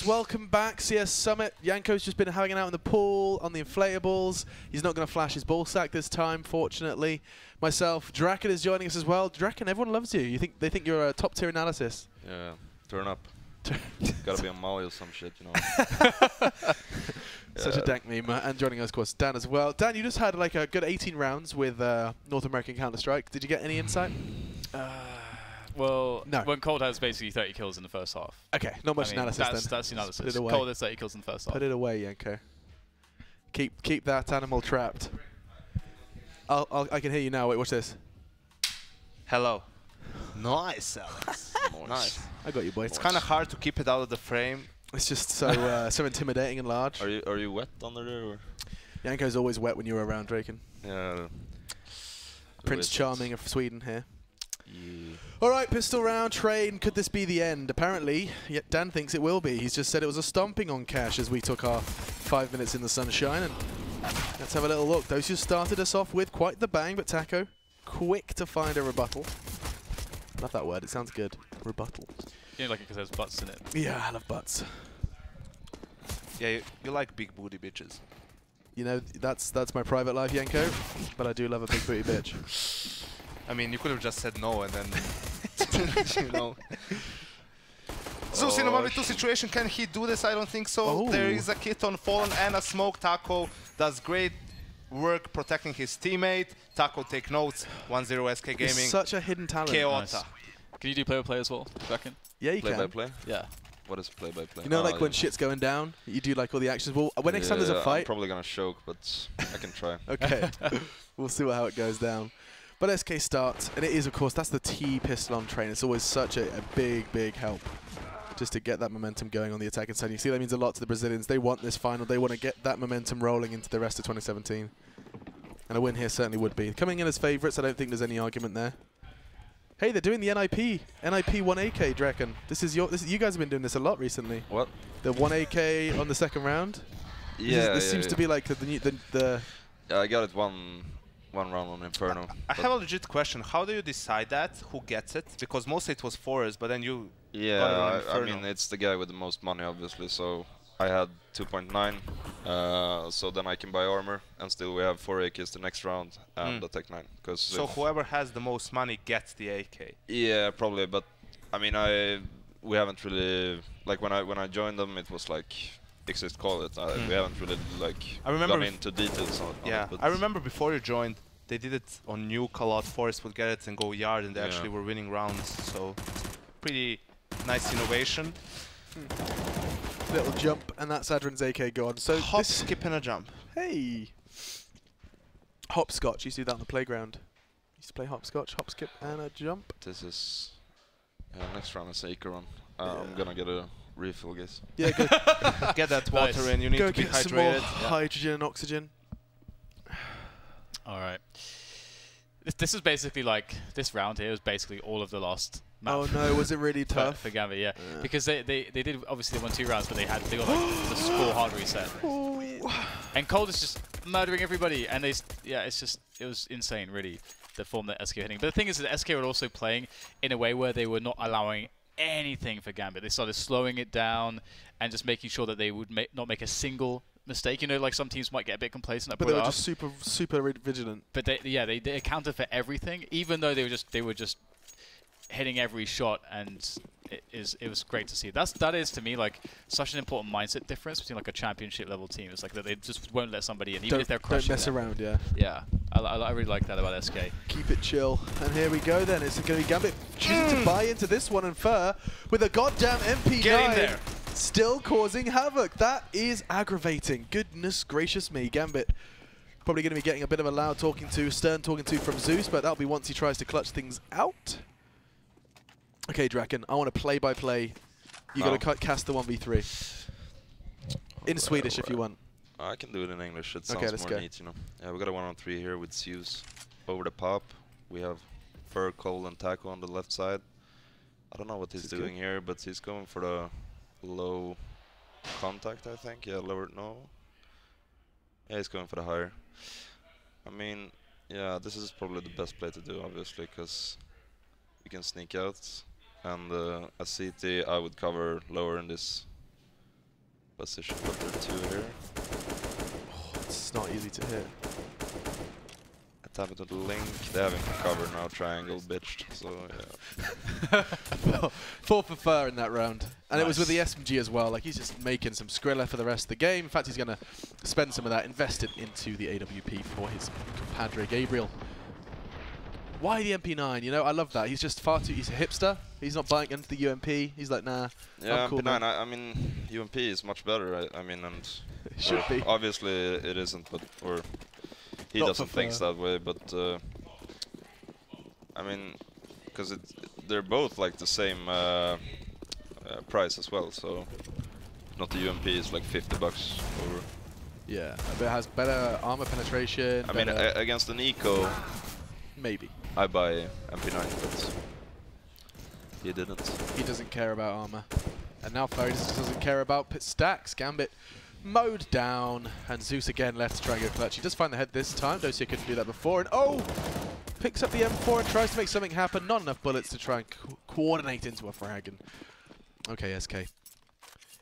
Welcome back, CS Summit. Yanko's just been hanging out in the pool on the inflatables. He's not going to flash his ball sack this time, fortunately. Myself, Draken is joining us as well. Draken, everyone loves you. They think you're a top tier analysis. Yeah, turn up. Gotta be on Molly or some shit, you know. Such a dank meme. And joining us, of course, Dan as well. Dan, you just had like a good 18 rounds with North American Counter-Strike. Did you get any insight? Well, no. when Cold has basically 30 kills in the first half. Okay, not much analysis then. That's the analysis. Put it away. Cold has 30 kills in the first half. Put it away, Yanko. Keep that animal trapped. I can hear you now. Wait, watch this. Hello. Nice, Alex. Nice. I got you, boy. It's kind of hard to keep it out of the frame. It's just so so intimidating and large. Are you wet under there? Or? Yanko's always wet when you're around, Draken. Yeah. Prince Charming of Sweden here. Yeah. All right, pistol round, train. Could this be the end? Apparently, yet Dan thinks it will be. He's just said it was a stomping on Cash as we took our 5 minutes in the sunshine. And let's have a little look. Those who started us off with quite the bang, but Taco, quick to find a rebuttal. Love that word. It sounds good. Rebuttal. You know, like it because there's butts in it. Yeah, I love butts. Yeah, you like big booty bitches. You know, that's my private life, Yanko. But I do love a big booty bitch. I mean, you could have just said no and then, you know. Zeus in a 1v2 situation, can he do this? I don't think so. Oh. There is a kit on Fallen and a smoke. Taco does great work protecting his teammate. Taco take notes. 1-0 SK Gaming. He's such a hidden talent. Keota. Nice. Can you do play-by-play as well, Draken? Yeah, you can. Play-by-play? Yeah. What is play-by-play? You know, like when shit's going down, you do like all the actions. Well, when next time there's a fight, I'm probably gonna choke, but I can try. Okay, we'll see how it goes down. But SK starts, and it is, of course, that's the T pistol on train. It's always such a big help just to get that momentum going on the attacking side. You see, that means a lot to the Brazilians. They want this final. They want to get that momentum rolling into the rest of 2017. And a win here certainly would be. Coming in as favourites, I don't think there's any argument there. Hey, they're doing the NIP 1AK, Draken. You guys have been doing this a lot recently. What? The 1AK on the second round. Yeah. This seems to be like the. Yeah, I got it one round on Inferno. I have a legit question. How do you decide that? Who gets it? Because mostly it was Forest, but then you got it on Yeah, I Inferno. mean, it's the guy with the most money, obviously, so I had 2.9, so then I can buy armor, and still we have 4 AKs the next round, and the Tech 9. So whoever has the most money gets the AK. Yeah, probably, but I mean, we haven't really, like when I joined them, it was like exist call it. We haven't really like gone into details on yeah, it. But I remember before you joined, they did it on Nuke a lot. Forest would get it and go yard, and they actually were winning rounds. So pretty nice innovation. Little jump, and that's Adrian's AK gone. So hop, skip, and a jump. Hey, hopscotch. Used to do that on the playground. Used to play hopscotch, hop, skip, and a jump. this is next round is Acheron. I'm gonna get a refill, guys. Yeah, go Get that water in. You need go to be get some more hydrated. hydrogen and oxygen. All right. This is basically like, this round here is basically all of the last map. Oh no, was it really tough? For Gambit, yeah. Because they did, obviously they won 2 rounds, but they got like the score hard reset. And Cold is just murdering everybody, and it was insane, really, the form that SK were hitting. But the thing is that SK were also playing in a way where they were not allowing anything for Gambit. They started slowing it down and just making sure that they would not make a single mistake. You know, like some teams might get a bit complacent. But they were just super vigilant. But they accounted for everything, even though they were just hitting every shot, and it was great to see. That is to me like such an important mindset difference between like a championship level team. It's like that they just won't let somebody in, even if they're crushing. Don't mess around, yeah. Yeah, I really like that about SK. Keep it chill. And here we go then. It's going to be Gambit choosing to buy into this one, and Fur with a goddamn MP9. Get in there. Still causing havoc. That is aggravating. Goodness gracious me. Gambit probably going to be getting a bit of a loud stern talking to from Zeus, but that'll be once he tries to clutch things out. Okay, Draken, I want to play-by-play. You got to cast the 1v3. In Swedish if you want. I can do it in English. It sounds more neat, you know. Yeah, we got a 1-on-3 here with Zeus over the pop. We have Fur, Cole, and Taco on the left side. I don't know what he's doing here, but he's going for the low contact, I think. Yeah, lower, no. Yeah, he's going for the higher. I mean, yeah, this is probably the best play to do, obviously, because we can sneak out. And as CT, I would cover lower in this position, but they're 2 here. Oh, it's not easy to hit. Tap it to the link. They have him covered now, triangle bitched. So yeah. 4 for Fur in that round. And nice. It was with the SMG as well. Like, he's just making some Skrilla for the rest of the game. In fact, he's going to spend some of that, invest it into the AWP for his compadre Gabriel. Why the MP9? You know, I love that. He's just far too... He's a hipster. He's not buying into the UMP. He's like, nah, yeah, I'm cool, MP9, I mean, UMP is much better. I mean, and... It should be. Obviously, it isn't, but... Or he Not doesn't think that way, but... I mean, because they're both like the same price as well, so... Not the UMP is like $50 over. Yeah, but it has better armor penetration. I mean, against an eco... Maybe. I buy MP9, but he didn't. He doesn't care about armor. And now Furious doesn't care about pit stacks. Gambit mowed down, and Zeus again left to try and go clutch. He does find the head this time. Dosia couldn't do that before, and oh! Picks up the M4 and tries to make something happen. Not enough bullets to try and coordinate into a frag. And okay, SK.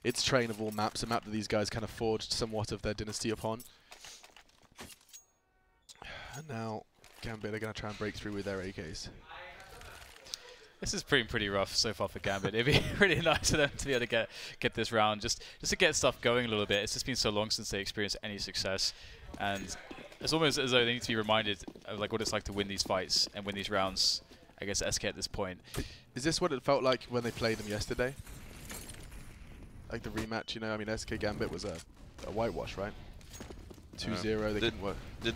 It's Train of all maps, a map that these guys kind of forged somewhat of their dynasty upon. And now Gambit are going to try and break through with their AKs. This is pretty rough so far for Gambit. It'd be really nice for them to be able to get this round, just to get stuff going a little bit. It's just been so long since they experienced any success, and it's almost as though they need to be reminded of like what it's like to win these fights and win these rounds against SK at this point. Is this what it felt like when they played them yesterday? Like the rematch, you know? I mean, SK Gambit was a whitewash, right? 2-0, they couldn't work. Did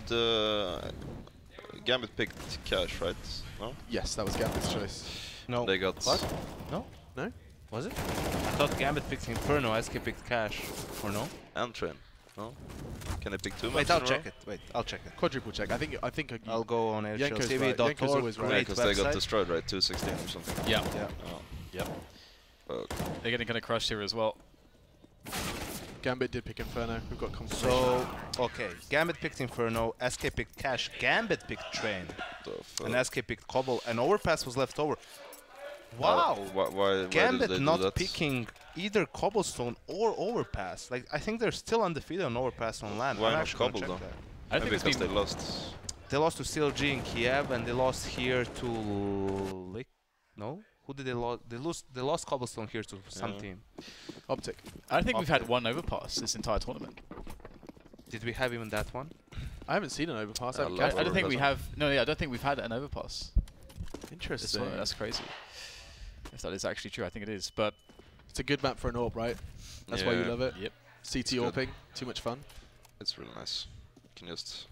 Gambit picked Cash, right? No? Yes, that was Gambit's choice. No. They got... What? No? No? Was it? I thought Gambit picked Inferno, SK picked Cash. Or no? And Train. No? Can they pick 2 maps? Wait, I'll check it. Wait, I'll check it. Quadruple check. I think I'll go on Yanko's right. Yanko's always right. Yeah, because they got destroyed, right? 216 or something. Yeah. Yeah. Oh. Yep. Okay. They're getting kind of crushed here as well. Gambit did pick Inferno. We've got confirmation. So, okay. Gambit picked Inferno, SK picked Cash, Gambit picked Train, and SK picked Cobble, and Overpass was left over. Wow! Why Gambit did they not do that? picking either Cobblestone or Overpass. Like, I think they're still undefeated on Overpass on land. Why I'm not actually gonna Cobble, check though? that. I don't think because it's they lost. They lost to CLG in Kiev, and they lost here to Lick. No? Who did they lose? They lost Cobblestone here to some team. Optic. I don't think we've had one overpass this entire tournament. Did we have even that one? I haven't seen an overpass. I I don't think we have. No, yeah, I don't think we've had an overpass. Interesting. That's crazy. If that is actually true, I think it is. But it's a good map for an AWP, right? That's why you love it. Yep. CT AWPing, too much fun. It's really nice. You can just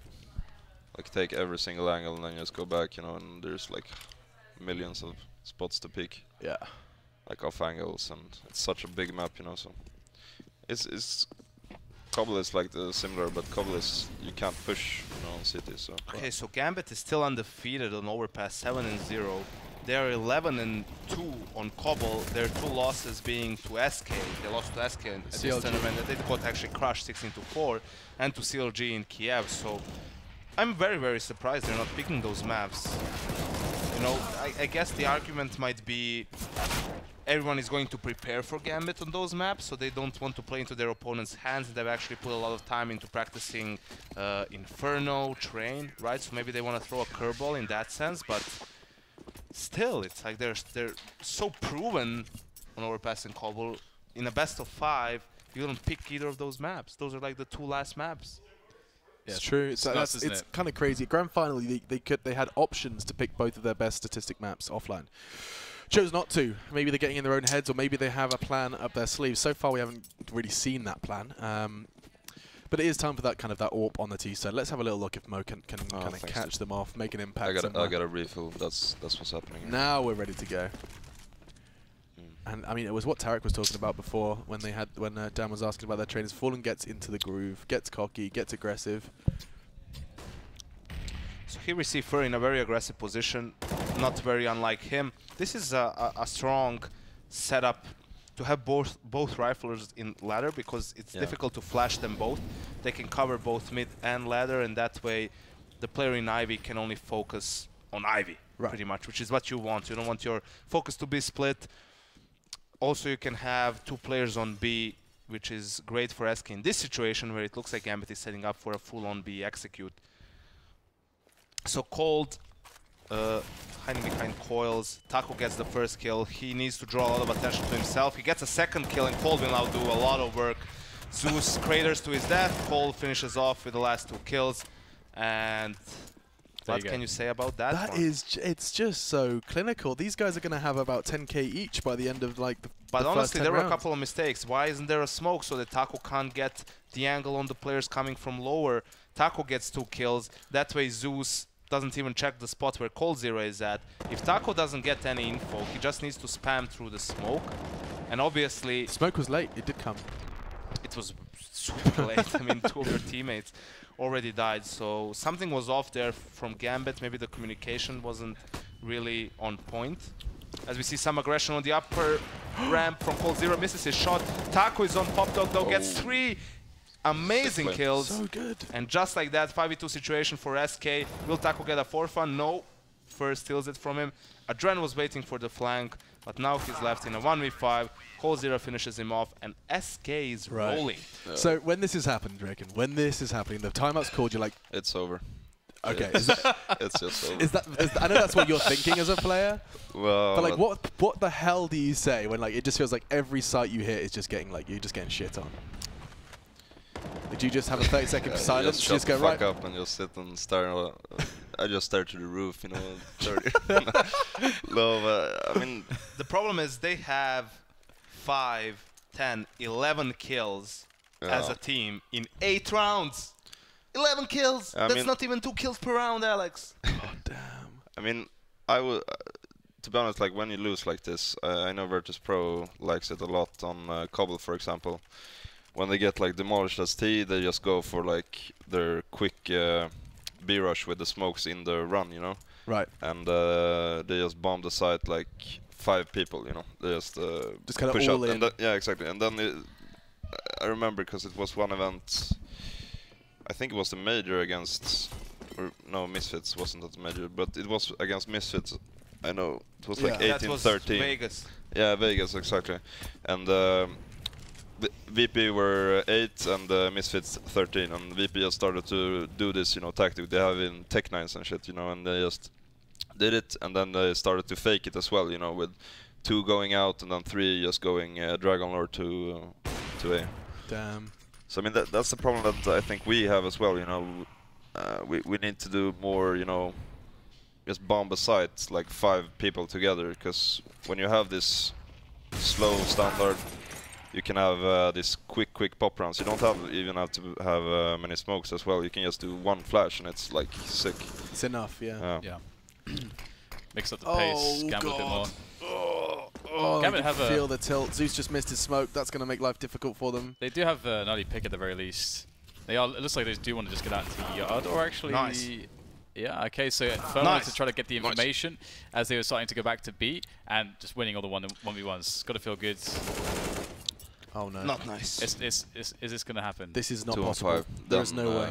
like take every single angle and then just go back, you know, and there's like millions of spots to pick. Yeah. Like off angles, and it's such a big map, you know. So it's Cobble is like the similar, but Cobble is you can't push, you know, on city. So okay, so Gambit is still undefeated on Overpass, 7-0. They are 11-2 on Cobble. Their 2 losses being to SK. They lost to SK at this tournament. They got actually crushed 16-4, and to CLG in Kiev. So I'm very surprised they're not picking those maps. You know, I guess the argument might be everyone is going to prepare for Gambit on those maps, so they don't want to play into their opponent's hands. They've actually put a lot of time into practicing Inferno, Train, right? So maybe they want to throw a curveball in that sense, but still, it's like they're so proven on Overpass and Cobble. In a best of 5, you don't pick either of those maps. Those are like the 2 last maps. Yeah, it's true. It's kind of crazy. Grand final, they had options to pick both of their best statistic maps offline. Chose not to. Maybe they're getting in their own heads, or maybe they have a plan up their sleeves. So far, we haven't really seen that plan. But it is time for that kind of that AWP on the T side. Let's have a little look if Mo can kind of catch them off, make an impact. I got a refill. That's what's happening here. Now we're ready to go. And I mean, it was what Tarek was talking about before when Dan was asking about their trainers. Fallen gets into the groove, gets cocky, gets aggressive. So here we see Fur in a very aggressive position, not very unlike him. This is a strong setup to have both riflers in ladder, because it's difficult to flash them both. They can cover both mid and ladder, and that way the player in Ivy can only focus on Ivy, pretty much, which is what you want. You don't want your focus to be split. Also, you can have 2 players on B which is great for SK in this situation where it looks like Gambit is setting up for a full-on B execute. So Cold hiding behind coils. Taco gets the first kill. He needs to draw a lot of attention to himself. He gets a second kill, and Cold will now do a lot of work. Zeus craters to his death. Cold finishes off with the last 2 kills. And what can you say about that? That is, it's just so clinical. These guys are going to have about 10k each by the end of like the But the honestly, first 10 there were a rounds. couple of mistakes. Why isn't there a smoke so that Taco can't get the angle on the players coming from lower? Taco gets 2 kills. That way Zeus doesn't even check the spot where Cold Zero is at. If Taco doesn't get any info, he just needs to spam through the smoke. And obviously... Smoke was late. It did come. It was super late. I mean, 2 of your teammates already died. So something was off there from Gambit. Maybe the communication wasn't really on point. As we see some aggression on the upper ramp from Cold Zero. Misses his shot. Taco is on Pop Dog though. Gets 3 amazing kills. So good. And just like that, 5v2 situation for SK. Will Taco get a 4-1? No. First steals it from him. Adren was waiting for the flank, but now he's left in a 1v5. Cold Zero finishes him off, and SK is rolling. So when this has happened, reckon, when this is happening, the timeout's called, you're like, It's over. okay. It's just over. Is that, I know that's what you're thinking as a player, Well, but like, what the hell do you say when like it just feels like every site you hit is just getting like you're just getting shit on? Did you just have a 30-second silence? Just Just go shut the right. fuck up and just sit and stare. I just stare to the roof, you know. 30. No, but, I mean, The problem is they have 5, 10, 11 kills as a team in 8 rounds. 11 kills! I That's mean- not even 2 kills per round, Alex. Oh damn. I mean, I would. To be honest, like when you lose like this, I know Virtus Pro likes it a lot on Cobble, for example. When they get like demolished as T, they just go for like their quick B rush with the smokes in the run, you know. Right. And they just bomb the site like 5 people, you know. They just kind of push all out. in. And yeah, exactly. And then I remember because it was one event. I think it was the major against, or no, Misfits wasn't that major, but it was against Misfits. I know it was like Yeah. 18-13. That was Vegas. Yeah, Vegas, exactly. And the VP were 8 and Misfits 13, and VP just started to do this, you know, tactic they have in Tech 9s and shit, you know, and they just did it, and then they started to fake it as well, you know, with 2 going out and then 3 just going Dragon Lord to A. Damn. So I mean that's the problem that I think we have as well, you know. We need to do more, you know, just bomb a site like 5 people together, because when you have this slow standard, you can have this quick pop rounds. You don't even have to have many smokes as well. You can just do 1 flash and it's like sick. It's enough, yeah. Yeah. Mix up the pace, Gambit a bit more. Oh, Gambit you have can feel the tilt. Zeus just missed his smoke. That's going to make life difficult for them. They do have an early pick at the very least. They are. It looks like they do want to just get out to the yard, or actually. Nice. Yeah. Okay. So Fermo to try to get the information as they were starting to go back to B and just winning all the 1v1s. Got to feel good. Oh no. Not nice. Is this going to happen? This is not 2 on possible. 5. There's no way.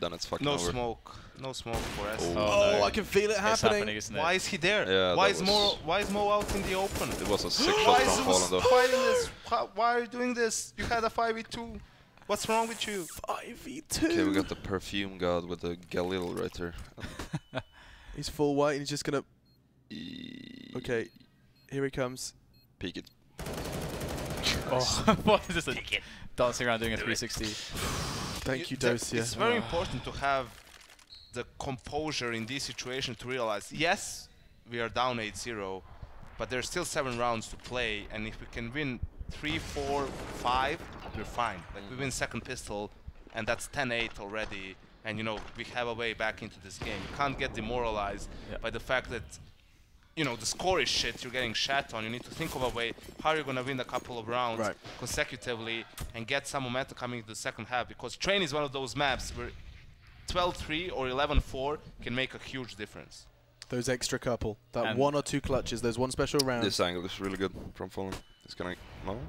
Then it's fucking No over. smoke. No smoke for us. Oh, Oh, no. I can feel it It's happening. happening, isn't it? Why is he there? Yeah, why that is Mo out in the open? It was a sick Why shot is from Zeus Fallen though. fighting this? Why are you doing this? You had a 5v2. What's wrong with you? 5v2. Okay, we got the perfume god with the Galil right there. He's full white and he's just going to... Okay, here he comes. Peek it. Oh, what is this? Dancing around doing a 360. Thank you, Dosia. It's very important to have the composure in this situation to realize, yes, we are down 8-0, but there's still 7 rounds to play, and if we can win 3, 4, 5, we're fine. Like we win second pistol, and that's 10-8 already, and you know we have a way back into this game. You can't get demoralized by the fact that, you know, the score is shit, you're getting shat on. You need to think of a way how you're gonna win a couple of rounds consecutively and get some momentum coming into the second half, because Train is one of those maps where 12-3 or 11-4 can make a huge difference. Those extra couple. That And 1 or 2 clutches. There's one special round. This angle is really good from Fallen. He's gonna... No?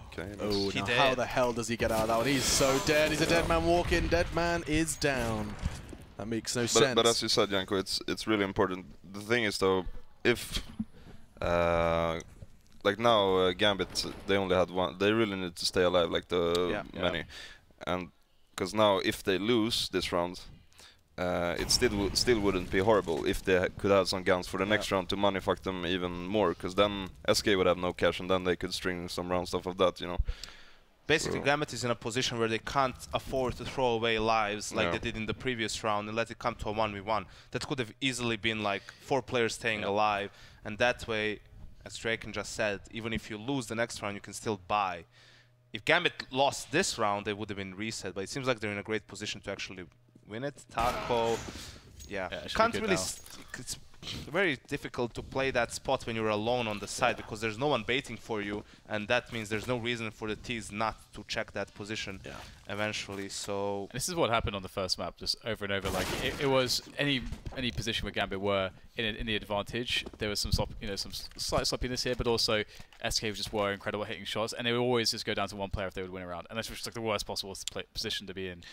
Okay. Oh, He now dead. how the hell does he get out of that one? He's so dead. He's a dead man walking. Dead man is down. That makes no sense. But as you said, Janko, it's really important. The thing is, though, if like now Gambit, they only had one. They really need to stay alive, like the many, and because now if they lose this round, it still wouldn't be horrible if they could have some guns for the next round to money fuck them even more, because then SK would have no cash and then they could string some rounds off of that, you know. Basically, Gambit is in a position where they can't afford to throw away lives like they did in the previous round and let it come to a 1v1. That could have easily been like 4 players staying alive, and that way, as Draken just said, even if you lose the next round, you can still buy. If Gambit lost this round, they would have been reset, but it seems like they're in a great position to actually win it. Taco, can't really. It's very difficult to play that spot when you're alone on the side because there's no one baiting for you, and that means there's no reason for the T's not to check that position eventually. So this is what happened on the first map, just over and over. Like it was any position where Gambit were in the advantage. There was some some slight sloppiness here, but also SK just were incredible hitting shots, and they would always just go down to one player if they would win a round, and that's just like the worst possible position to be in.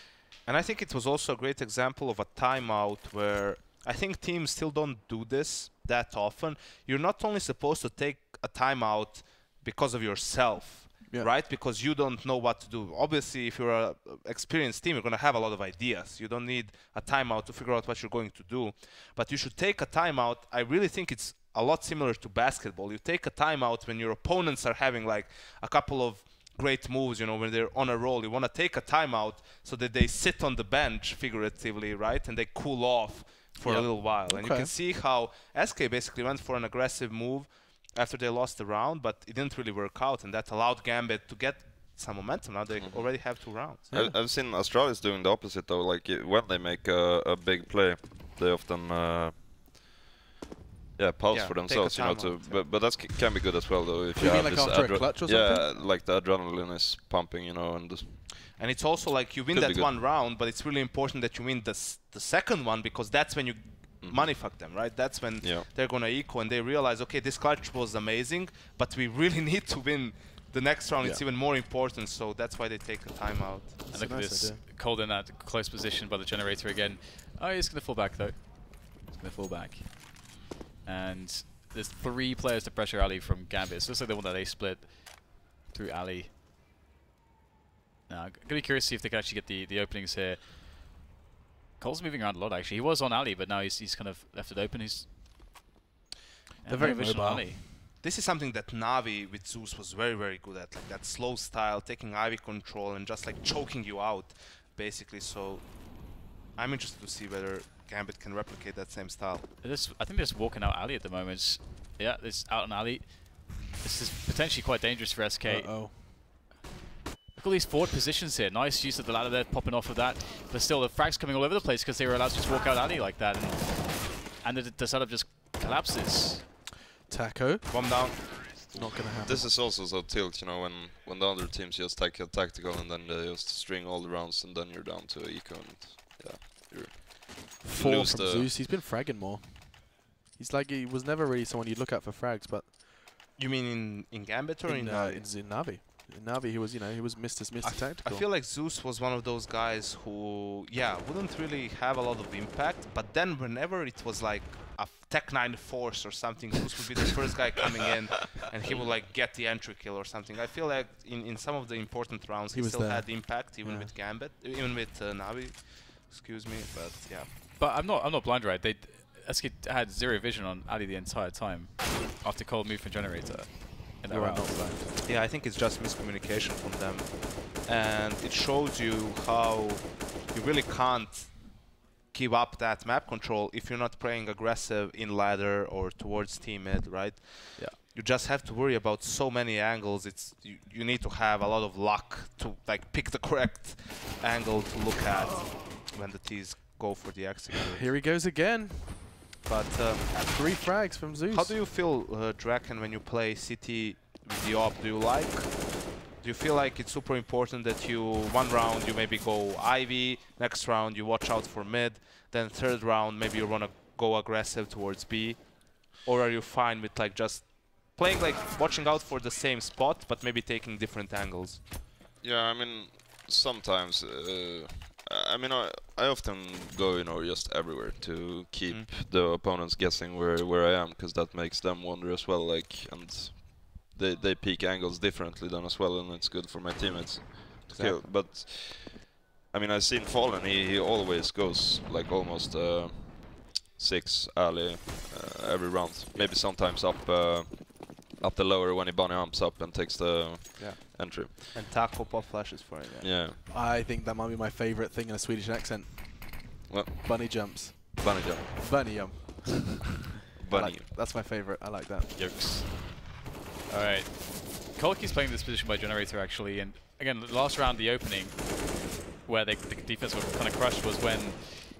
And I think it was also a great example of a timeout where I think teams still don't do this that often. You're not only supposed to take a timeout because of yourself, right? Because you don't know what to do. Obviously, if you're an experienced team, you're going to have a lot of ideas. You don't need a timeout to figure out what you're going to do. But you should take a timeout. I really think it's a lot similar to basketball. You take a timeout when your opponents are having like a couple of great moves, you know, when they're on a roll. You want to take a timeout so that they sit on the bench, figuratively, right? And they cool off for a little while. And you can see how SK basically went for an aggressive move after they lost the round, but it didn't really work out, and that allowed Gambit to get some momentum. Now they already have 2 rounds. I've seen Astralis doing the opposite though. Like when they make a big play, they often pause for themselves, you know. But that can be good as well though. If you have like this after a clutch or something? like the adrenaline is pumping, you know, and it's also like you win that one round, but it's really important that you win the second one, because that's when you money fuck them, right? That's when they're gonna eco and they realize, okay, this clutch was amazing, but we really need to win the next round. It's even more important, so that's why they take a timeout. And look at this, Cold in that close position by the generator again. Oh, he's gonna fall back though. He's gonna fall back. And there's 3 players to pressure Ali from Gambit. So it looks like they want that A split through Ali. Now, I'm gonna be curious to see if they can actually get the openings here. Cole's moving around a lot actually. He was on Ali, but now he's kind of left it open. They're very mobile. This is something that Navi with Zeus was very, very good at, like that slow style, taking Ivy control and just like choking you out, basically. So I'm interested to see whether Gambit can replicate that same style. I think they're just walking out Ali at the moment. Yeah, this out on Ali. This is potentially quite dangerous for SK. Look at all these forward positions here. Nice use of the ladder there, popping off of that. But still, the frags coming all over the place because they were allowed to just walk out Ali like that. And the setup just collapses. Taco. Bomb down. Not going to happen. This is also so tilt, you know, when the other teams just take a tactical and then they just string all the rounds and then you're down to eco and you're 4 from Zeus. He's been fragging more. He's like, he was never really someone you'd look at for frags, but... You mean in Gambit or in Navi? In Navi. In Navi, he was, you know, he was Mr. Tactical. I feel like Zeus was one of those guys who, wouldn't really have a lot of impact, but then whenever it was like a Tech 9 Force or something, Zeus would be the first guy coming in, and he would like get the entry kill or something. I feel like in some of the important rounds he still had impact, even with Gambit, even with Navi. Excuse me, but yeah. But I'm not blind, right? SK had 0 vision on Ali the entire time after Cold moved from generator. In that round. Yeah, I think it's just miscommunication from them, and it shows you how you really can't keep up that map control if you're not playing aggressive in ladder or towards team mid, right? Yeah. You just have to worry about so many angles. It's you need to have a lot of luck to like pick the correct angle to look at when the T's go for the execute. Here he goes again. But 3 frags from Zeus. How do you feel, Draken, when you play CT with the op? Do you feel like it's super important that one round you maybe go Ivy, next round you watch out for mid, then 3rd round maybe you want to go aggressive towards B? Or are you fine with like just playing like watching out for the same spot but maybe taking different angles? Yeah, I mean, sometimes I mean, I often go, you know, just everywhere to keep the opponents guessing where I am, because that makes them wonder as well. Like, and they peak angles differently then as well, and it's good for my teammates to kill. But I mean, I've seen Fallen. He always goes like almost 6 alley every round. Maybe sometimes up the lower when he bunny humps up and takes the entry. And taco pop flashes for it. Yeah. I think that might be my favorite thing in a Swedish accent. What? Bunny jumps. Bunny jump. Bunny jump. Bunny. That's my favorite. I like that. Yokes. All right. Kolki's playing this position by Generator, actually. And again, last round, the opening, where the defense were kind of crushed, was when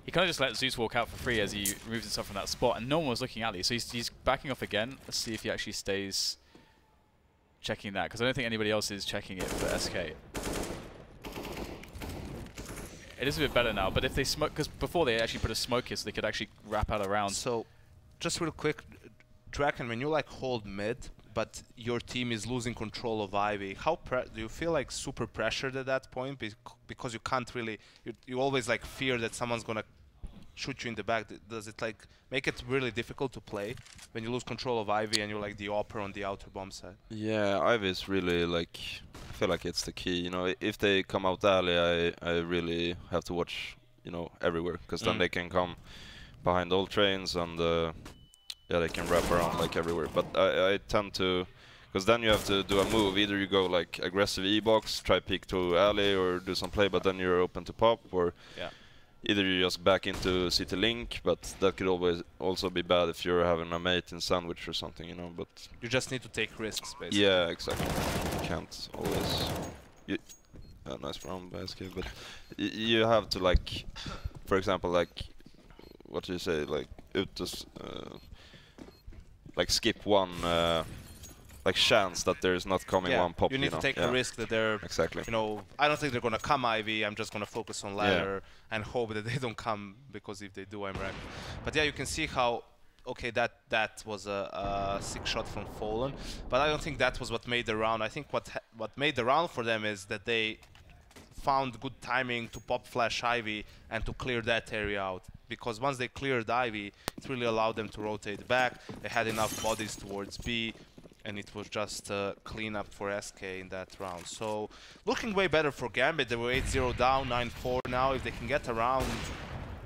he kind of just let Zeus walk out for free as he removes himself from that spot, and no one was looking at it. So he's backing off again. Let's see if he actually stays checking that, because I don't think anybody else is checking it for SK. It is a bit better now, but if they smoke, because before they actually put a smoke here so they could actually wrap out a round. So, just real quick, Draken, when you like hold mid, but your team is losing control of Ivy, do you feel like super pressured at that point? Because you can't really, you always like fear that someone's gonna shoot you in the back. Does it like make it really difficult to play when you lose control of Ivy and you're like the opera on the outer bomb side? Yeah, Ivy is really like, I feel like it's the key. You know, if they come out alley, I really have to watch, you know, everywhere, because then they can come behind all trains and yeah, they can wrap around like everywhere. But I tend to, because then you have to do a move. Either you go like aggressive E-box, try peek to alley or do some play, but then you're open to pop, or either you just back into CT Link, but that could always also be bad if you're having a mate in sandwich or something, you know. But you just need to take risks, basically. Yeah, exactly. You can't always. Nice round by SK, but you have to, like, for example, like, what do you say, like, like skip one like chance that there's not coming one pop. You need to take a risk that they're exactly. You know, I don't think they're gonna come Ivy. I'm just gonna focus on ladder and hope that they don't come, because if they do, I'm wrecked. But yeah, you can see how that was a sick shot from Fallen, but I don't think that was what made the round. I think what made the round for them is that they found good timing to pop flash Ivy and to clear that area out. Because once they cleared Ivy, it really allowed them to rotate back. They had enough bodies towards B, and it was just clean up for SK in that round. So looking way better for Gambit. They were 8-0 down, 9-4 now. If they can get around,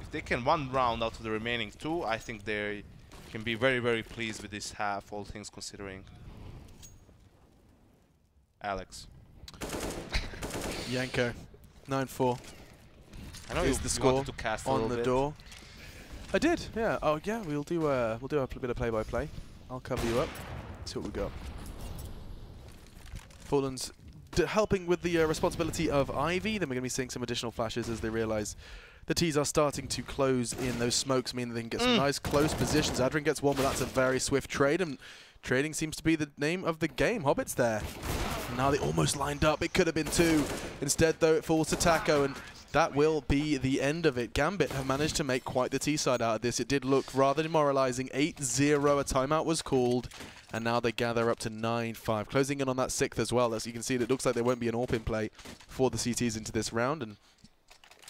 if they can one round out of the remaining two, I think they can be very, very pleased with this half, all things considering. Alex. Yanko, 9-4. I know is the score to cast on the door. I did, yeah. Oh yeah, we'll do a bit of play-by-play. I'll cover you up. See what we got. Fallen's helping with the responsibility of Ivy. Then we're going to be seeing some additional flashes as they realise the T's are starting to close in. Those smokes mean that they can get some nice close positions. Adrian gets one, but that's a very swift trade, and trading seems to be the name of the game. Hobbit's there. Now they almost lined up. It could have been two. Instead, though, it falls to Taco, and that will be the end of it. Gambit have managed to make quite the T-side out of this. It did look rather demoralizing. 8-0, a timeout was called, and now they gather up to 9-5. Closing in on that 6th as well. As you can see, it looks like there won't be an AWP in play for the CTs into this round. And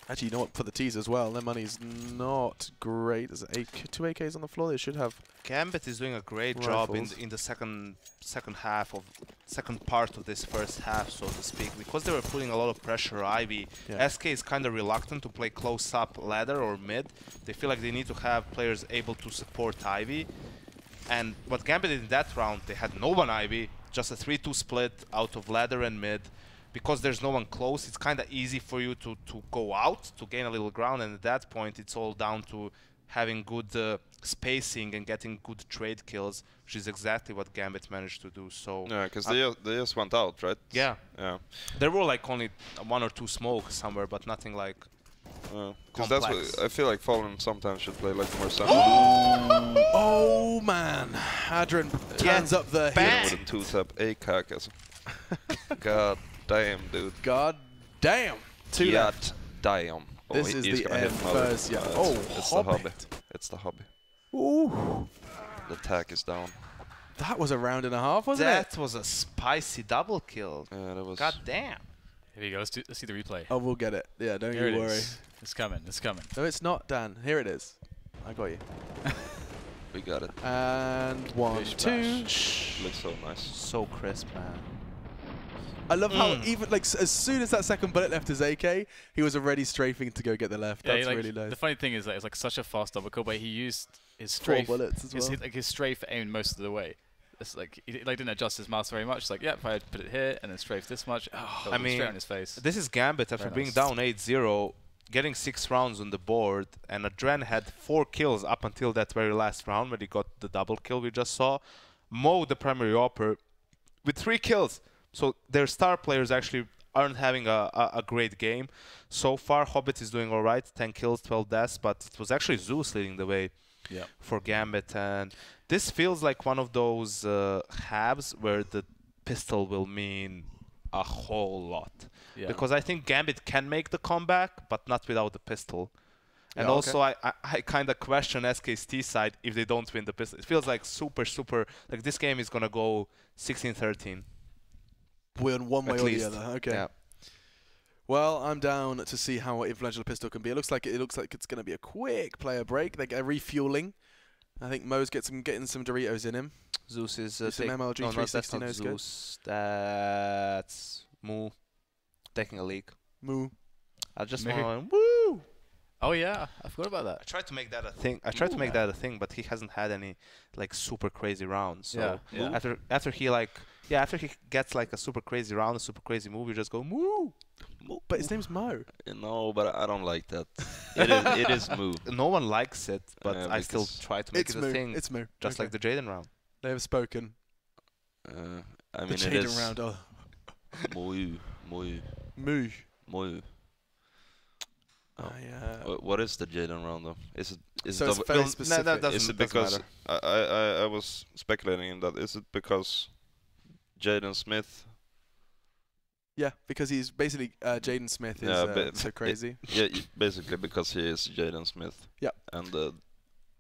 actually, you know what, for the T's as well, their money's not great. There's two AKs on the floor. They should have. Gambit is doing a great job in the second part of this first half, so to speak, because they were putting a lot of pressure on Ivy. SK is kind of reluctant to play close up ladder or mid. They feel like they need to have players able to support Ivy. And what Gambit did in that round, they had no one Ivy, just a 3-2 split out of ladder and mid. Because there's no one close, it's kind of easy for you to go out, to gain a little ground, and at that point it's all down to having good spacing and getting good trade kills, which is exactly what Gambit managed to do. So yeah, because they just went out, right? Yeah. There were like only 1 or 2 smokes somewhere, but nothing like because that's what I feel like Fallen sometimes should play like more central. Oh man, Adrian turns up the hit with a 2-tap ACAC. God damn, dude. God damn. Damn. Oh, this is the end first. Yeah. It's the hobby. It's the hobby. Ooh. The attack is down. That was a round and a half, wasn't it? That was a spicy double kill. Yeah, that was. God damn. Here we go. Let's see the replay. Oh, we'll get it. Yeah, don't Here you worry. It's coming. It's coming. No, it's not, Dan. Here it is. I got you. We got it. And 1, 2. Looks so nice. So crisp, man. I love how even like as soon as that second bullet left his AK, he was already strafing to go get the left. Yeah, That's really nice. The funny thing is that it's like such a fast double kill, but he used his strafe. 4 bullets as well. His strafe aimed most of the way. It's like he didn't adjust his mouse very much. It's like, yeah, if I put it here and then strafe this much, I mean, straight on his face. This is Gambit after being down 8-0, getting 6 rounds on the board, and Adren had 4 kills up until that very last round when he got the double kill we just saw. Mo, the primary opper, with 3 kills. So their star players actually aren't having a great game. So far, Hobbit is doing all right, 10 kills, 12 deaths, but it was actually Zeus leading the way for Gambit. And this feels like one of those halves where the pistol will mean a whole lot. Yeah. Because I think Gambit can make the comeback, but not without the pistol. And also, I kind of question SK's T side if they don't win the pistol. It feels like super, like this game is going to go 16-13. We're on one way or the other. Okay. Yeah. Well, I'm down to see how influential a pistol can be. It looks like it's going to be a quick player break. They get refueling. I think Mo's getting some Doritos in him. Zeus is some MLG 360. No, that's not Zeus. That's Moo taking a leak. Moo. I just want to woo. Oh yeah, I forgot about that. I tried to make that a thing. That a thing, but he hasn't had any like super crazy rounds. So after he gets like a super crazy round, a super crazy move, you just go moo. But his name's Mo. No, but I don't like that. It is Moo. No one likes it, but I still try to make it a thing. It's Moo. Just like the Jaden round. They have spoken. I mean, the Jaden round. Oh. Moo. Oh yeah. What is the Jaden round though? Is it it's very specific. No, is it because I was speculating in that? Is it because Jaden Smith? Yeah, because he's basically Jaden Smith is so crazy. Basically because he is Jaden Smith. Yeah. And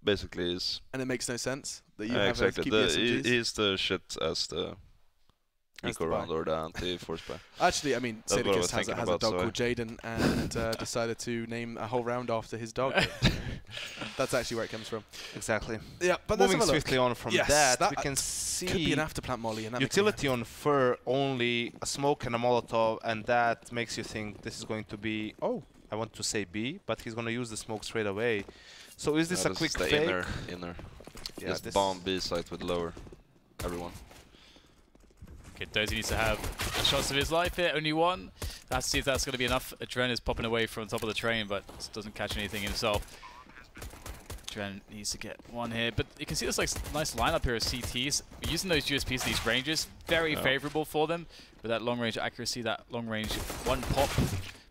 basically is. And it makes no sense that you have exactly. keep the SMGs. He's the shit as the eco round or the anti-force buy. Actually, I mean, Sadicus has a dog called Jaden and decided to name a whole round after his dog. That's actually where it comes from. Exactly. Yeah, but moving swiftly on from that, we can see could be an afterplant molly. And utility on Fur, only a smoke and a Molotov, and that makes you think this is going to be, I want to say B, but he's going to use the smoke straight away. So is this a quick fake? Inner. Yeah, just bomb B site with lower. Everyone. Okay, Dozy needs to have the shots of his life here. Only one. Let's see if that's going to be enough. Adren is popping away from the top of the train, but doesn't catch anything himself. Adren needs to get one here, but you can see this like nice lineup here of CTs. Using those USPs, these ranges, very favorable for them. With that long range accuracy, that long range one pop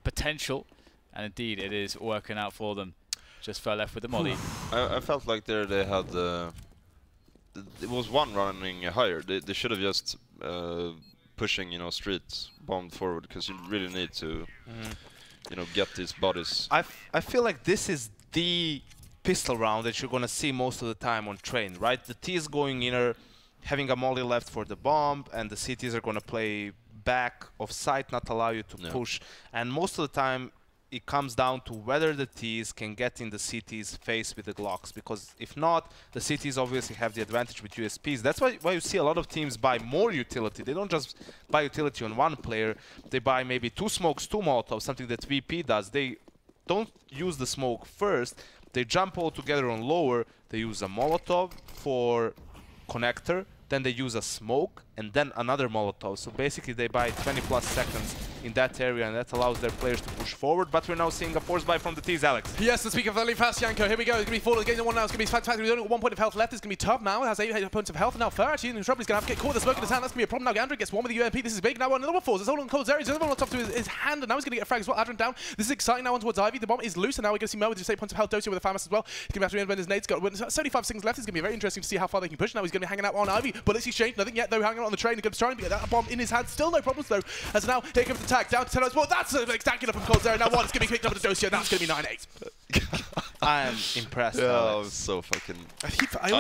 potential, and indeed it is working out for them. Just fell left with the molly. I felt like there they had it was one running higher. They should have just pushing, streets bombed forward, because you really need to, get these bodies. I feel like this is the pistol round that you're gonna see most of the time on train, right? The T is going inner, having a molly left for the bomb, and the CTs are gonna play back of sight, not allow you to push. And most of the time, it comes down to whether the Ts can get in the CT's face with the Glocks, because if not, the CTs obviously have the advantage with USPs. That's why you see a lot of teams buy more utility. They don't just buy utility on one player. They buy maybe 2 smokes, 2 Molotovs, something that VP does. They don't use the smoke first. They jump all together on lower. They use a Molotov for connector. Then they use a smoke and then another Molotov. So basically they buy 20+ seconds in that area, and that allows their players to push forward. But we're now seeing a force buy from the T's, Alex. Yes, and speaking of really fast, Yanko, here we go. It's going to be falling against one now. It's going to be fantastic. We've only got 1 point of health left. It's going to be tough now. It has 8 points of health. And now Fur actually in trouble. He's going to have to get caught with the smoke in his hand. That's going to be a problem now. Gandra gets one with the UMP. This is big. Now another one falls. There's only on Cold Zeri. There's another one on top to his hand, and now he's going to get a frag as well. Adrian down. This is exciting now on towards Ivy. The bomb is loose, and now we're going to see Mo with just 8 points of health. Dosia with a FAMAS as well. He's going to have to reinvent his nades. Got 75 seconds left. It's going to be very interesting to see how far they can push. Now he's going to be hanging out on Ivy. Bullets exchange. Nothing yet, though. Hanging out on the train. He's going to try and get that bomb in his hand. Still no problems, though. As now, here comes the tag. Down to 10 as well. That's spectacular from Cold Zeri. Now one is going to be picked up with the Dosia. That's going to be 9-8. I am impressed. Yeah, I'm so fucking... I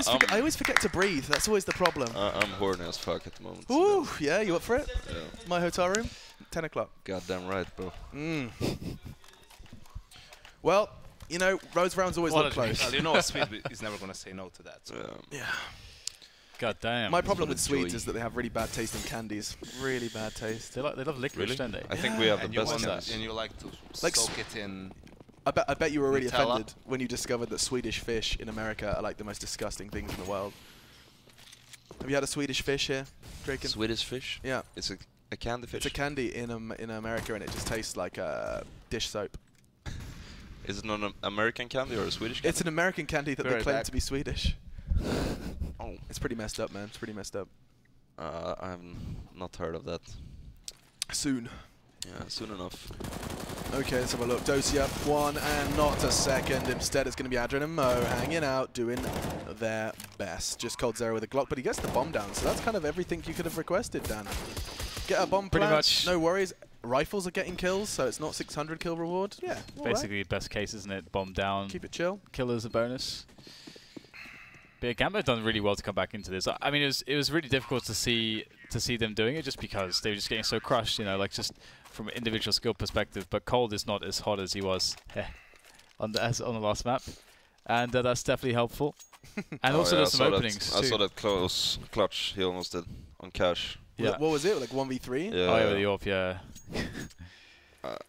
always forget to breathe. That's always the problem. I'm horny as fuck at the moment. Ooh, yeah, you up for it? Yeah. My hotel room, 10 o'clock. Goddamn right, bro. Well, you know, those rounds always look close. Well, you know, a Swede is never going to say no to that. So. Yeah. God damn. My problem with Swedes is that they have really bad taste in candies. Really bad taste. They love licorice, don't they? I think we have the best candies. And you like to soak it in. I bet you were really Nutella. offended when you discovered that Swedish fish in America are like the most disgusting things in the world. Have you had a Swedish fish here, Draken? Swedish fish? Yeah. It's a candy fish? It's a candy in America, and it just tastes like dish soap. Is it an American candy or a Swedish candy? It's an American candy that they claim to be Swedish. Oh. It's pretty messed up, man. It's pretty messed up. I've not heard of that. Soon. Yeah, soon enough. Okay, let's have a look. Dosi up 1 and not a second. Instead, it's going to be Adrian and Mo hanging out, doing their best. Just Cold Zero with a Glock, but he gets the bomb down. So that's kind of everything you could have requested, Dan. Get a bomb Pretty plant, much. no worries. Rifles are getting kills, so it's not 600 kill reward. Yeah, basically right. Best case, isn't it? Bomb down. Keep it chill. Killer's a bonus. But yeah, Gambit done really well to come back into this. I mean, it was really difficult to see them doing it just because they were just getting so crushed, you know, like just from an individual skill perspective. But Cold is not as hot as he was on the last map, and that's definitely helpful. And also there's some openings. I saw that close clutch he almost did on Cash. Yeah. What was it? Like 1v3? Yeah. Oh yeah, the AWP, yeah.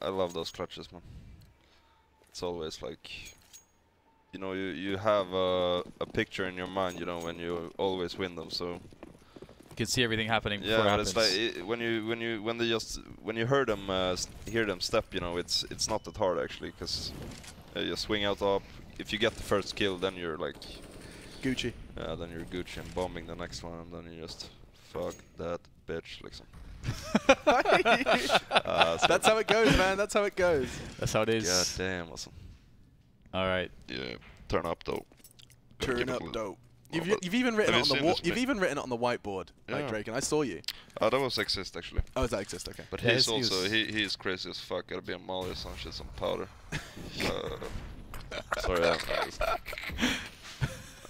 I love those clutches, man. It's always like, you know, you have a picture in your mind, you know, when you always win them, so you can see everything happening before it happens. It's like when you hear them step, you know, it's not that hard actually, because you swing out up. If you get the first kill, then you're like Gucci. Yeah, then you're Gucci and bombing the next one, and then you just fuck that bitch, like some. That's how it goes, man. That's how it goes. That's how it is. God damn, awesome. All right. Yeah, turn up though. Turn up dope. You've even written it on the you've even written it on the whiteboard, like Drake, and I saw you. Oh, that was Exist actually. Oh, is that Exist? Okay. But he's also he's crazy as fuck. Gotta be a molly or some shit, some powder. Sorry, I'm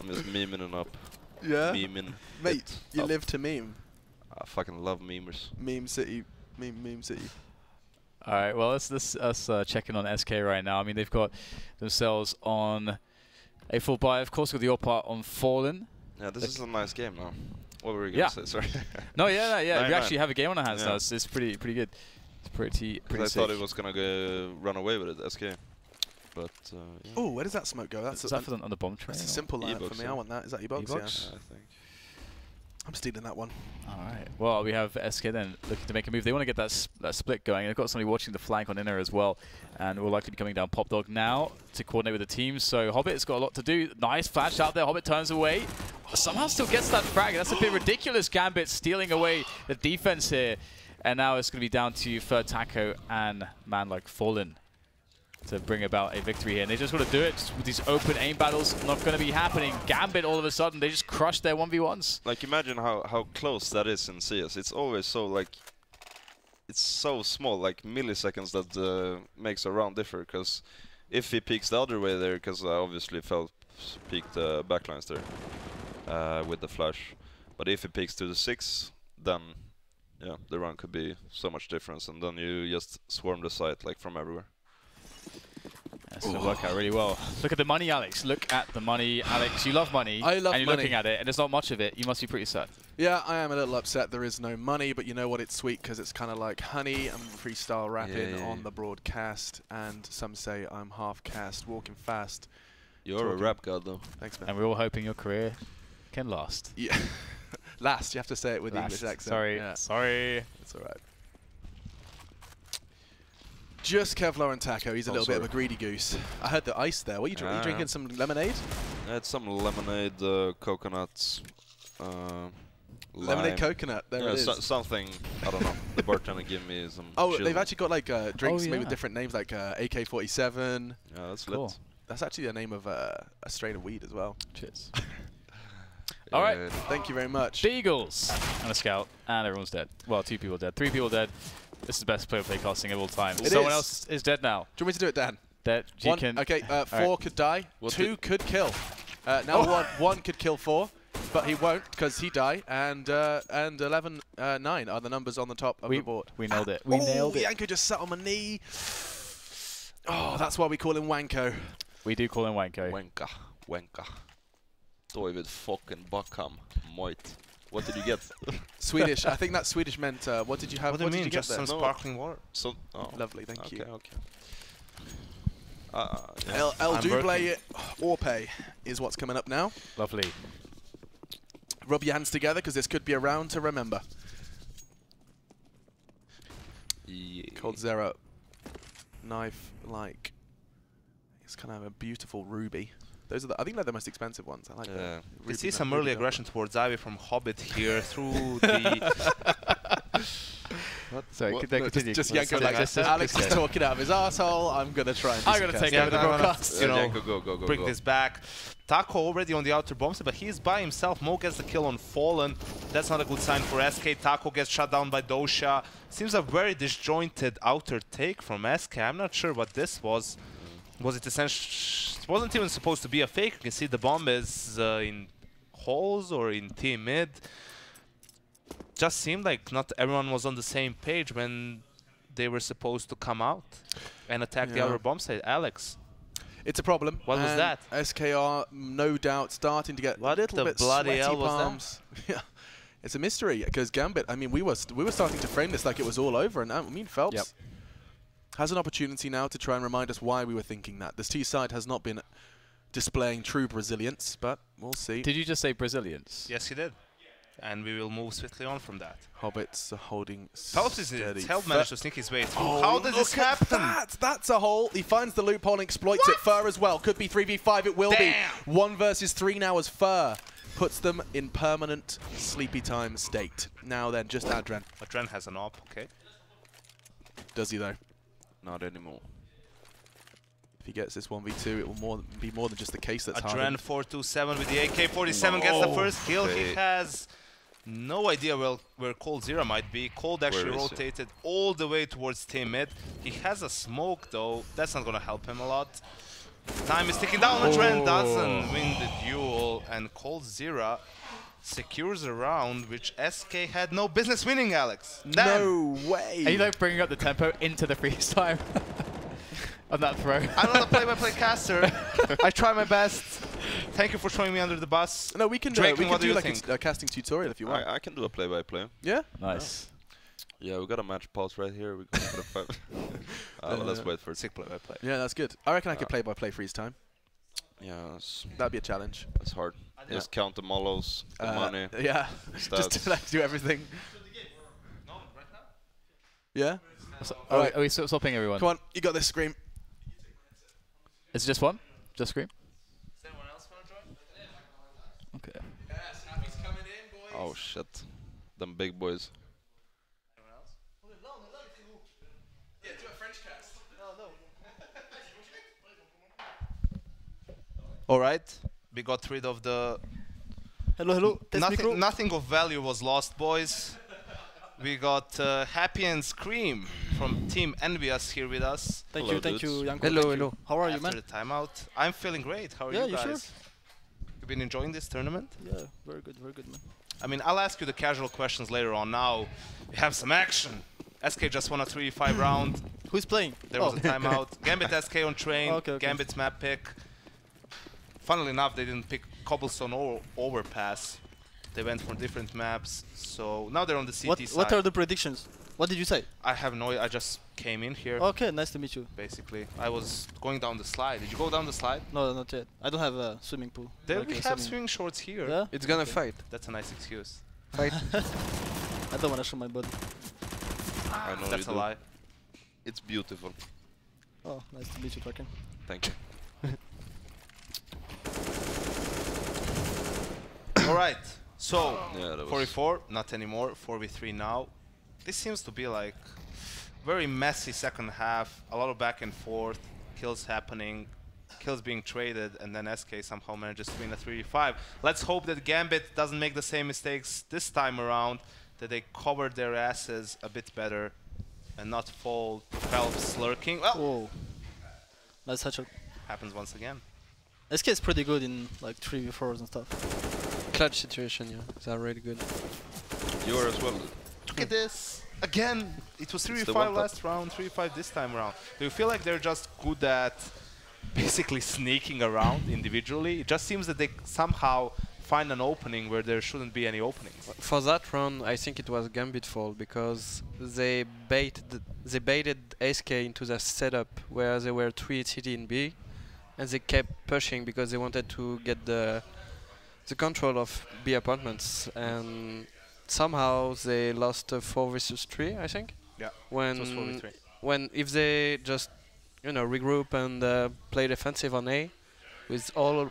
just memeing it up. Yeah. Memeing. Mate, you live to meme. I fucking love memers. Meme City. Meme City. All right, well, let's check in on SK right now. I mean, they've got themselves on a full buy, of course, with the AWP on Fallen. Yeah, this is a nice game now. What were you going to say? Sorry. No, yeah. We actually have a game on our hands now. It's pretty good. It's pretty sick. I thought it was going to run away with it, SK. But, yeah. Oh, where does that smoke go? Is that on the bomb train? That's a simple lineup for me. I want that. Is that E-Box? Yeah, I think. I'm stealing that one. All right. Well, we have SK then looking to make a move. They want to get that split going. They've got somebody watching the flank on inner as well, and will likely be coming down Pop Dog now to coordinate with the team. So Hobbit's got a lot to do. Nice flash out there. Hobbit turns away. Somehow still gets that frag. That's a bit ridiculous. Gambit stealing away the defense here, and now it's going to be down to Third Taco and man like Fallen to bring about a victory here. And they just want to do it with these open aim battles. Not going to be happening. Gambit, all of a sudden, they just crushed their 1v1s. Like, imagine how close that is in CS. It's always so, like, it's so small, like milliseconds that makes a round differ. Because if he peeks the other way there, because obviously Fel peeked the backlines there with the flash. But if he peeks to the 6, then, yeah, the round could be so much difference. And then you just swarm the site, like, from everywhere. That's going to work out really well. Look at the money, Alex. Look at the money, Alex. You love money. I love money. And you're looking at it, and there's not much of it. You must be pretty sad. Yeah, I am a little upset there is no money, but you know what? It's sweet because it's kind of like honey. I'm freestyle rapping on the broadcast, and some say I'm half cast, walking fast. You're a rap god, though. Thanks, man. And we're all hoping your career can last. Yeah. Last. You have to say it with the English accent. Sorry. Yeah. Sorry. It's all right. Just Kevlar and Taco. He's a little bit of a greedy goose. I heard the ice there. What are you drinking? You drinking some lemonade? I had some lemonade, coconuts, lemonade coconut. There it is. Something, I don't know. The bartender gave me some. Oh, they've actually got like drinks made with different names, like AK-47. Yeah, that's cool. lit. That's actually the name of a strain of weed as well. Cheers. All right. Thank you very much. The Eagles and a scout, and everyone's dead. Well, 2 people dead. 3 people dead. This is the best player play casting of all time. Someone else is dead now. Do you want me to do it, Dan? Dead. Okay, 4 could die. 2 could kill. Now one could kill 4, but he won't because he died. And 11, 9 are the numbers on the top of the board. We nailed it. We nailed it. Yanko just sat on my knee. Oh, that's why we call him Wanko. We do call him Wanko. Wanka. David fucking Buckham. Moit. What did you get? Swedish. I think that Swedish meant, what did you have? What do you mean? Did you Just get there? some sparkling water. So, Lovely, thank you. Okay. El Double Orpe is what's coming up now. Lovely. Rub your hands together because this could be a round to remember. Yeah. Cold Zero. Knife like. It's kind of a beautiful ruby. Those are I think they're the most expensive ones. I like that. We see some early aggression towards Ivy from Hobbit here through the. What? Sorry, no, continue. Just Yanko like this. Alex is talking out of his arsehole. I'm going to try and I'm going to take over the broadcast. You know, go, bring this back. Taco already on the outer bomb site, but he's by himself. Mo gets the kill on Fallen. That's not a good sign for SK. Taco gets shut down by Dosha. Seems a very disjointed outer take from SK. I'm not sure what this was. Was it essentially? It wasn't even supposed to be a fake. You can see the bomb is in holes or in T mid. Just seemed like not everyone was on the same page when they were supposed to come out and attack the outer bomb site. Alex, it's a problem. What was that? SKR, no doubt, starting to get a little bit bloody sweaty hell was palms. Yeah, it's a mystery because Gambit. I mean, we were starting to frame this like it was all over, and I mean Phelps has an opportunity now to try and remind us why we were thinking that. This T side has not been displaying true Brazilians, but we'll see. Did you just say Brazilians? Yes, he did. And we will move swiftly on from that. Hobbits are holding Phelps is held managed to sneak his way through. Oh, how does this happen? That's a hole. He finds the loophole and exploits it. Fur as well. Could be 3v5. It will be. 1 versus 3 now as Fur puts them in permanent sleepy time state. Now then, just Adren. Adren has an op, okay. Does he though? Not anymore. If he gets this 1v2, it will be more than just the case that's Adren 427 with the AK-47 gets the first kill. Okay. He has no idea where Cold Zero might be. Cold actually rotated all the way towards team mid. He has a smoke though. That's not going to help him a lot. Time is ticking down. Adren doesn't win the duel. And Cold Zero secures a round which SK had no business winning, Alex. No way. Are you like bringing up the tempo into the freeze time? On that throw. I'm not a play-by-play caster. I try my best. Thank you for throwing me under the bus. No, we can do like a casting tutorial if you want. I can do a play-by-play. Yeah? Nice. Yeah, we got a match pulse right here. We're going for the 5. Let's wait for it. Sick play-by-play. Yeah, that's good. I reckon I could play-by-play freeze time. Yeah, that'd be a challenge. That's hard. Just count the mollos, the money. Yeah, stats. just to like, do everything. Yeah? Are we swapping everyone? Come on, you got this, Scream. Is it just one? Just Scream? Does anyone else want to join? Okay. Yes, Happy's coming in, boys. Oh shit. Them big boys. Anyone else? Yeah, do a French cast. Alright, we got rid of the... Hello. Nothing of value was lost, boys. We got Happy and Scream from Team Envious here with us. Thank you, Yanko. Hello. How are you, After man? the timeout. I'm feeling great. How are you guys? Sure? You've been enjoying this tournament? Yeah, very good, man. I mean, I'll ask you the casual questions later on. Now, we have some action. SK just won a 3v5 round. Who's playing? There was a timeout. Gambit SK on train. Okay. Gambit's map pick. Funnily enough, they didn't pick Cobblestone or Overpass. They went for different maps. So now they're on the CT side. What are the predictions? What did you say? I have no. I just came in here. Okay, nice to meet you. Basically, I was going down the slide. Did you go down the slide? No, not yet. I don't have a swimming pool. There like we a have swing shorts here. Yeah? It's gonna fight. That's a nice excuse. Fight. I don't want to show my body. I know That's you a do. lie. It's beautiful. Oh, nice to meet you, Kraken. Thank you. All right. So, Yeah, that was 44, not anymore. 4v3 now. This seems to be like very messy second half. A lot of back and forth. Kills happening. Kills being traded. And then SK somehow manages to win a 3v5. Let's hope that Gambit doesn't make the same mistakes this time around. That they cover their asses a bit better. And not fall Phelps lurking. Well, Whoa. Nice headshot. happens once again. SK is pretty good in like 3v4s and stuff. Clutch situation, yeah. They're really good. You are as well. Look at this. Again, it was the 3v5 one-tap. last round, 3v5 this time around. Do you feel like they're just good at basically sneaking around individually. It just seems that they somehow find an opening where there shouldn't be any openings. For that round, I think it was Gambit fault because they baited SK into the setup where they were 3 CT in B, and they kept pushing because they wanted to get the control of B apartments, and somehow they lost 4 versus 3, I think. Yeah. When it was 4v3. When if they just regroup and play defensive on A with all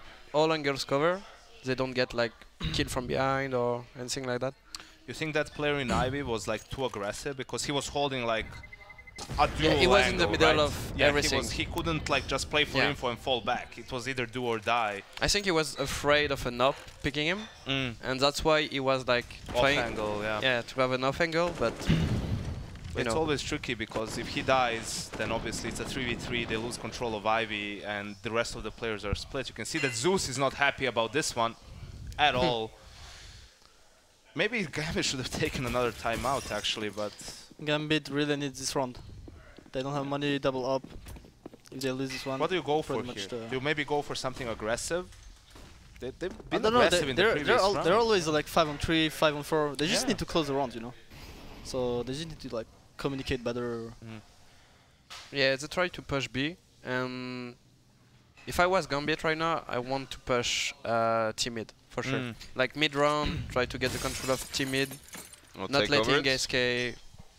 angles cover, they don't get like kill from behind or anything like that. You think that player in Ivy was like too aggressive because he was holding like a dual he was angle, in the middle right? of Yeah, everything. He couldn't like just play for info and fall back. It was either do or die. I think he was afraid of an up picking him, and that's why he was like trying angle, to have an off angle, but it's always tricky because if he dies, then obviously it's a 3v3, they lose control of Ivy and the rest of the players are split. You can see that Zeus is not happy about this one at all. Maybe Gambit should have taken another timeout actually, but... Gambit really needs this round. They don't have money, double up. If they lose this one... What do you go for here? Do you maybe go for something aggressive? They've been aggressive in the previous round. They're always like 5-on-3, 5-on-4. They just need to close the round, So they just need to like communicate better. Yeah, they try to push B, and if I was Gambit right now, I want to push T mid for sure. Like mid round, try to get the control of T mid, not letting SK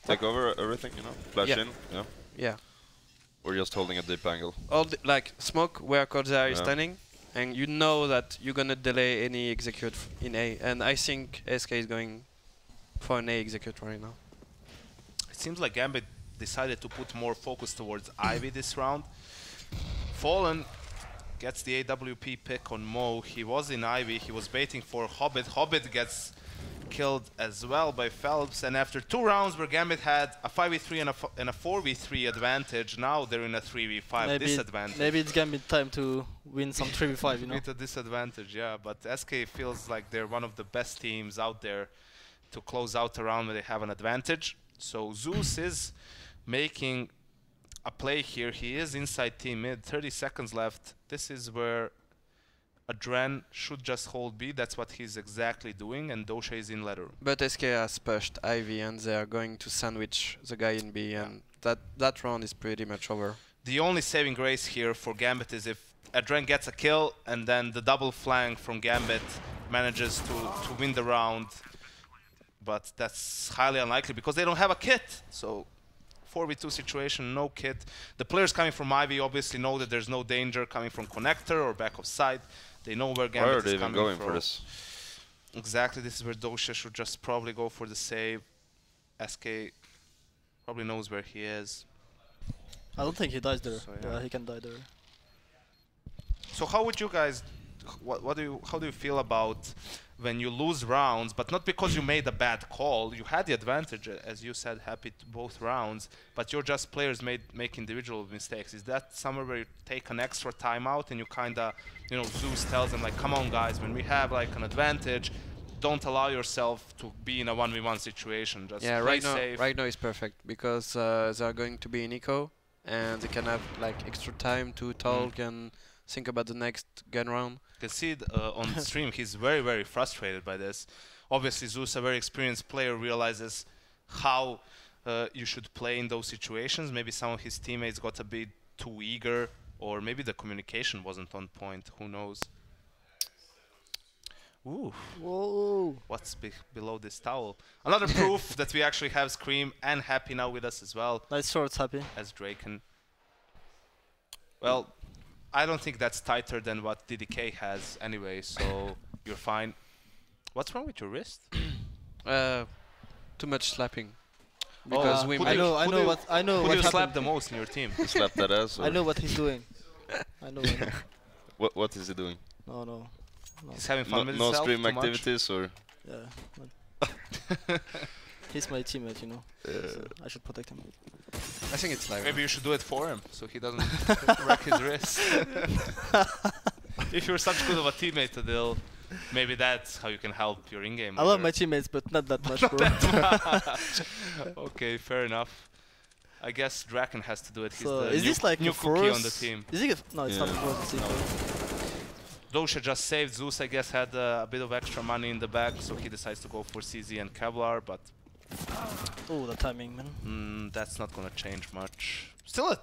take over everything, flash in, yeah. Or just holding a deep angle. All like smoke where Kodza is standing, and you know that you're gonna delay any execute in A, and I think SK is going for an A execute right now. It seems like Gambit decided to put more focus towards Ivy this round. Fallen gets the AWP pick on Mo. He was in Ivy, he was baiting for Hobbit. Hobbit gets killed as well by Phelps, and after 2 rounds where Gambit had a 5v3 and a 4v3 advantage, now they're in a 3v5 disadvantage. Maybe it's Gambit time to win some 3v5, With a disadvantage, yeah, but SK feels like they're one of the best teams out there to close out a round where they have an advantage. So Zeus is making a play here. He is inside team mid, 30 seconds left. This is where Adren should just hold B. That's what he's exactly doing, and Dosha is in ladder. But SK has pushed Ivy, and they are going to sandwich the guy in B, and that round is pretty much over. The only saving grace here for Gambit is if Adren gets a kill, and then the double flank from Gambit manages to win the round. But that's highly unlikely because they don't have a kit. So 4v2 situation, no kit. The players coming from Ivy obviously know that there's no danger coming from connector or back of side. They know where Gambit is coming from. Why are they even going for this? Exactly, this is where Dosha should just probably go for the save. SK probably knows where he is. I don't think he dies there. So, yeah, he can die there. So how would you guys, how do you feel about when you lose rounds, but not because you made a bad call? You had the advantage, as you said, happy to both rounds, but you're just players make individual mistakes. Is that somewhere where you take an extra timeout and you kind of, Zeus tells them like, come on guys, when we have like an advantage, don't allow yourself to be in a 1v1 situation. Just play safe. Right now is perfect because they are going to be in eco and they can have like extra time to talk and think about the next gun round. You can see it on stream, he's very, very frustrated by this. Obviously, Zeus, a very experienced player, realizes how you should play in those situations. Maybe some of his teammates got a bit too eager, or maybe the communication wasn't on point, who knows. Ooh. Whoa. What's below this towel? Another proof that we actually have Scream and Happy now with us as well. Nice shorts, Happy. As Draken. Well, I don't think that's tighter than what DDK has anyway, so you're fine. What's wrong with your wrist? Too much slapping. Because we I know what Who do you slap happened. the most in your team? You slap that ass? Or I know what he's doing. I know. What is he doing? No. He's having fun with no himself stream too activities or? Yeah. He's my teammate, so I should protect him. I think it's like Maybe you should do it for him, so he doesn't wreck his wrist. If you're such good of a teammate, Adil, maybe that's how you can help your in-game. I love my teammates, but not that much, bro. Okay, fair enough. I guess Draken has to do it. He's So the is this like new a cookie on the force? team. Is it no, it's not a force, it's equal. Dosha just saved. Zeus, I guess, had a bit of extra money in the bag, so he decides to go for CZ and Kevlar, but... Oh, the timing, man. That's not gonna change much. Still a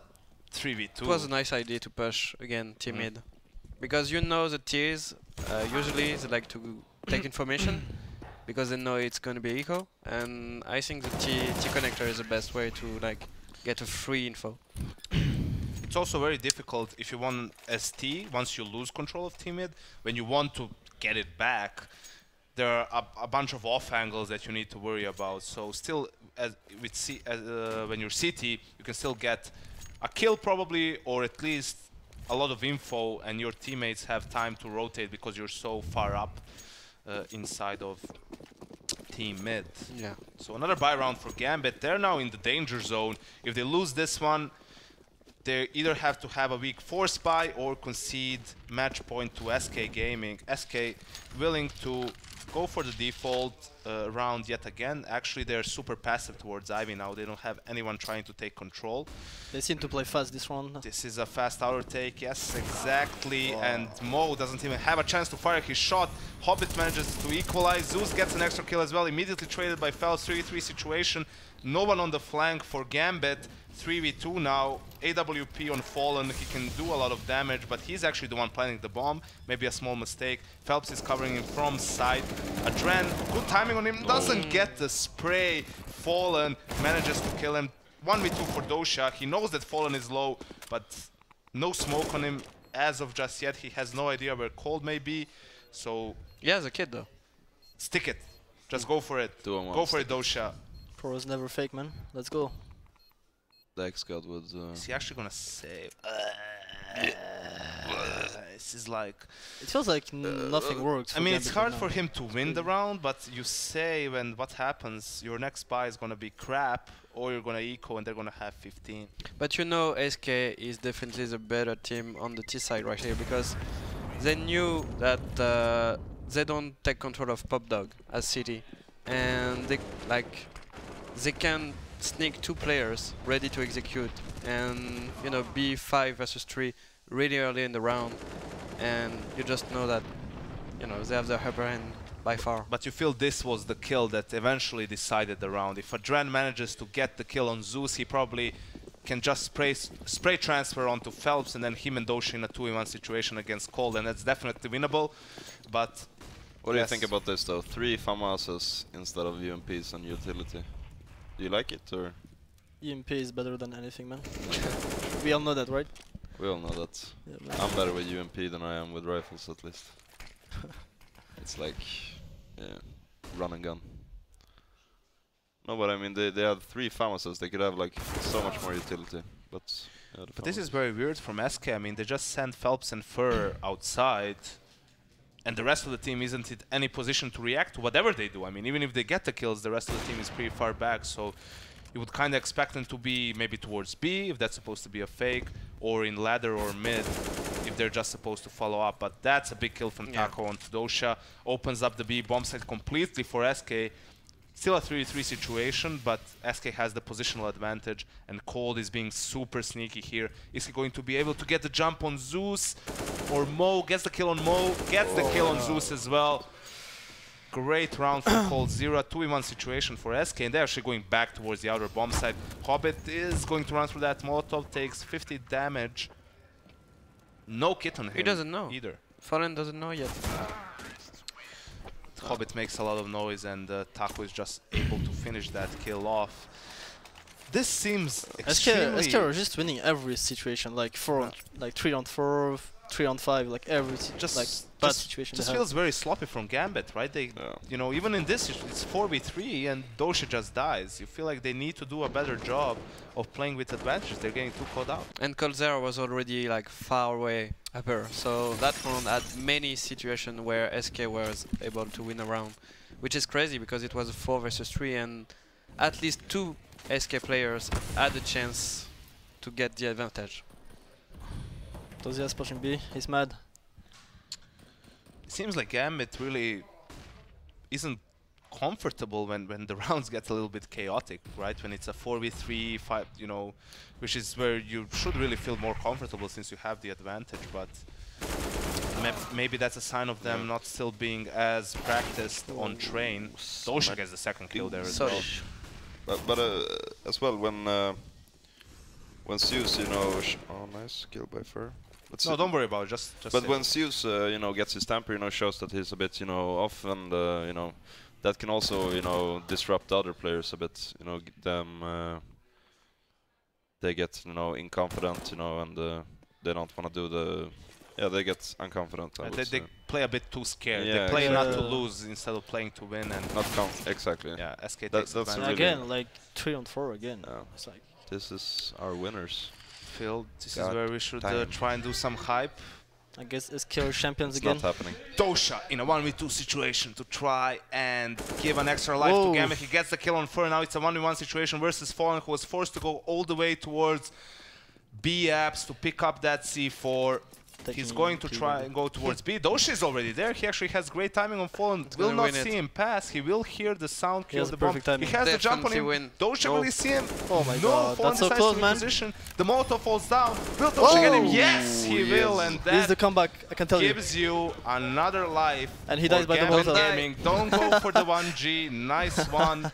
3v2. It was a nice idea to push again T mid. Because you know the tiers, usually they like to take information, because they know it's gonna be eco, and I think the T connector is the best way to like get a free info. It's also very difficult if you want ST, once you lose control of T mid, when you want to get it back, there are a bunch of off angles that you need to worry about. So still, when you're CT, you can still get a kill probably, or at least a lot of info, and your teammates have time to rotate because you're so far up inside of team mid. Yeah. So another buy round for Gambit. They're now in the danger zone. If they lose this one, they either have to have a weak force buy or concede match point to SK Gaming. SK willing to go for the default round yet again. Actually, they're super passive towards Ivy now. They don't have anyone trying to take control. They seem to play fast this round. This is a fast outer take, yes, exactly. Wow. And Mo doesn't even have a chance to fire his shot. Hobbit manages to equalize. Zeus gets an extra kill as well, immediately traded by Fel. 3v3 situation. No one on the flank for Gambit. 3v2 now. AWP on Fallen, he can do a lot of damage, but he's actually the one planting the bomb. Maybe a small mistake. Phelps is covering him from side. Adren, good timing on him, doesn't get the spray. Fallen manages to kill him. 1v2 for Dosha. He knows that Fallen is low, but no smoke on him as of just yet. He has no idea where Cold may be, so... Yeah, the kid though. Stick it. Just go for it. Go for it, Dosha. Pro is never fake, man. Let's go. The X-God would... Is he actually gonna save? This is like... It feels like nothing works. I mean, it's hard for him to win the round, but you say when what happens, your next buy is gonna be crap, or you're gonna eco and they're gonna have 15. But you know SK is definitely the better team on the T side right here, because they knew that they don't take control of Pop Dog as City, and they can sneak 2 players ready to execute, and you know, be 5 versus 3 really early in the round, and you just know that, you know, they have the upper hand by far. But you feel this was the kill that eventually decided the round. If Adren manages to get the kill on Zeus, he probably can just spray transfer onto Phelps, and then him and Dosha in a 2v1 situation against Cold, and that's definitely winnable. But what do you think about this though? 3 FAMASs instead of UMPs on utility. Do you like it, or? EMP is better than anything, man. We all know that, right? We all know that. Yeah, I'm better with UMP than I am with rifles, at least. It's like, yeah, run and gun. No, but I mean, they had 3 FAMASs. They could have like so much more utility. But this is very weird from SK. I mean, they just sent Phelps and Fur outside, and the rest of the team isn't in any position to react to whatever they do. I mean, even if they get the kills, the rest of the team is pretty far back, so you would kind of expect them to be maybe towards B, if that's supposed to be a fake, or in ladder or mid, if they're just supposed to follow up. But that's a big kill from Taco onto Dosha. Opens up the B bomb site completely for SK. Still a 3v3 situation, but SK has the positional advantage, and Cold is being super sneaky here. Is he going to be able to get the jump on Zeus? Or Mo gets the kill on Mo, gets the kill on Zeus as well. Great round for Cold. 2v1 situation for SK, and they're actually going back towards the outer bomb site. Hobbit is going to run through that Molotov, takes 50 damage. No kit on him. He doesn't know either. Fallen doesn't know yet. Hobbit makes a lot of noise, and Taco is just able to finish that kill off. This seems extremely... SK are just winning every situation, like 3 on 4, 3 on 5, like every bad situation. Just feels very sloppy from Gambit, right? They, you know, even in this, it's 4v3 and Dosha just dies. You feel like they need to do a better job of playing with advantage. They're getting too caught out. And Coldzera was already like far away upper, so that round had many situations where SK was able to win a round, which is crazy because it was a 4 versus 3, and at least 2 SK players had a chance to get the advantage. Tozias pushing B, he's mad. It seems like Gambit really isn't comfortable when the rounds get a little bit chaotic, right? When it's a 4v3 fight, you know, which is where you should really feel more comfortable since you have the advantage. But maybe that's a sign of them not still being as practiced on train. Dosha gets the second kill there as well. But as well when Zeus, you know, oh nice kill by Fur. No, don't worry about it. Just but when Zeus, you know, gets his temper, you know, shows that he's a bit, you know, off, and you know, that can also, you know, disrupt other players a bit. You know, they get, you know, inconfident, you know, and they don't want to do the. Yeah, they get unconfident. They play a bit too scared. Yeah, they play not to lose instead of playing to win, and not count exactly. Yeah, SK takes that's really again like 3-on-4 again. Yeah. It's like this is our winners. Phil, this is where we should try and do some hype. I guess SK are champions It's again. not happening. Dosha in a 1v2 situation to try and give an extra life to Gambit. He gets the kill on Fur. Now it's a 1v1 situation versus Fallen, who was forced to go all the way towards B apps to pick up that C4. He's going to try and go towards B. Dosha is already there. He actually has great timing on Fallen. Will not see him pass. He will hear the sound, kill the bomb. He has the jump on him. Dosha will he see him? Oh my god, Fallen that's so close, man. position. The Molotov falls down. Will Dosha get him? Yes, he will. And This is the that comeback, I can tell you. gives you another life. And he dies by the Gambit Molotov. Gaming. Don't go for the 1G. Nice one.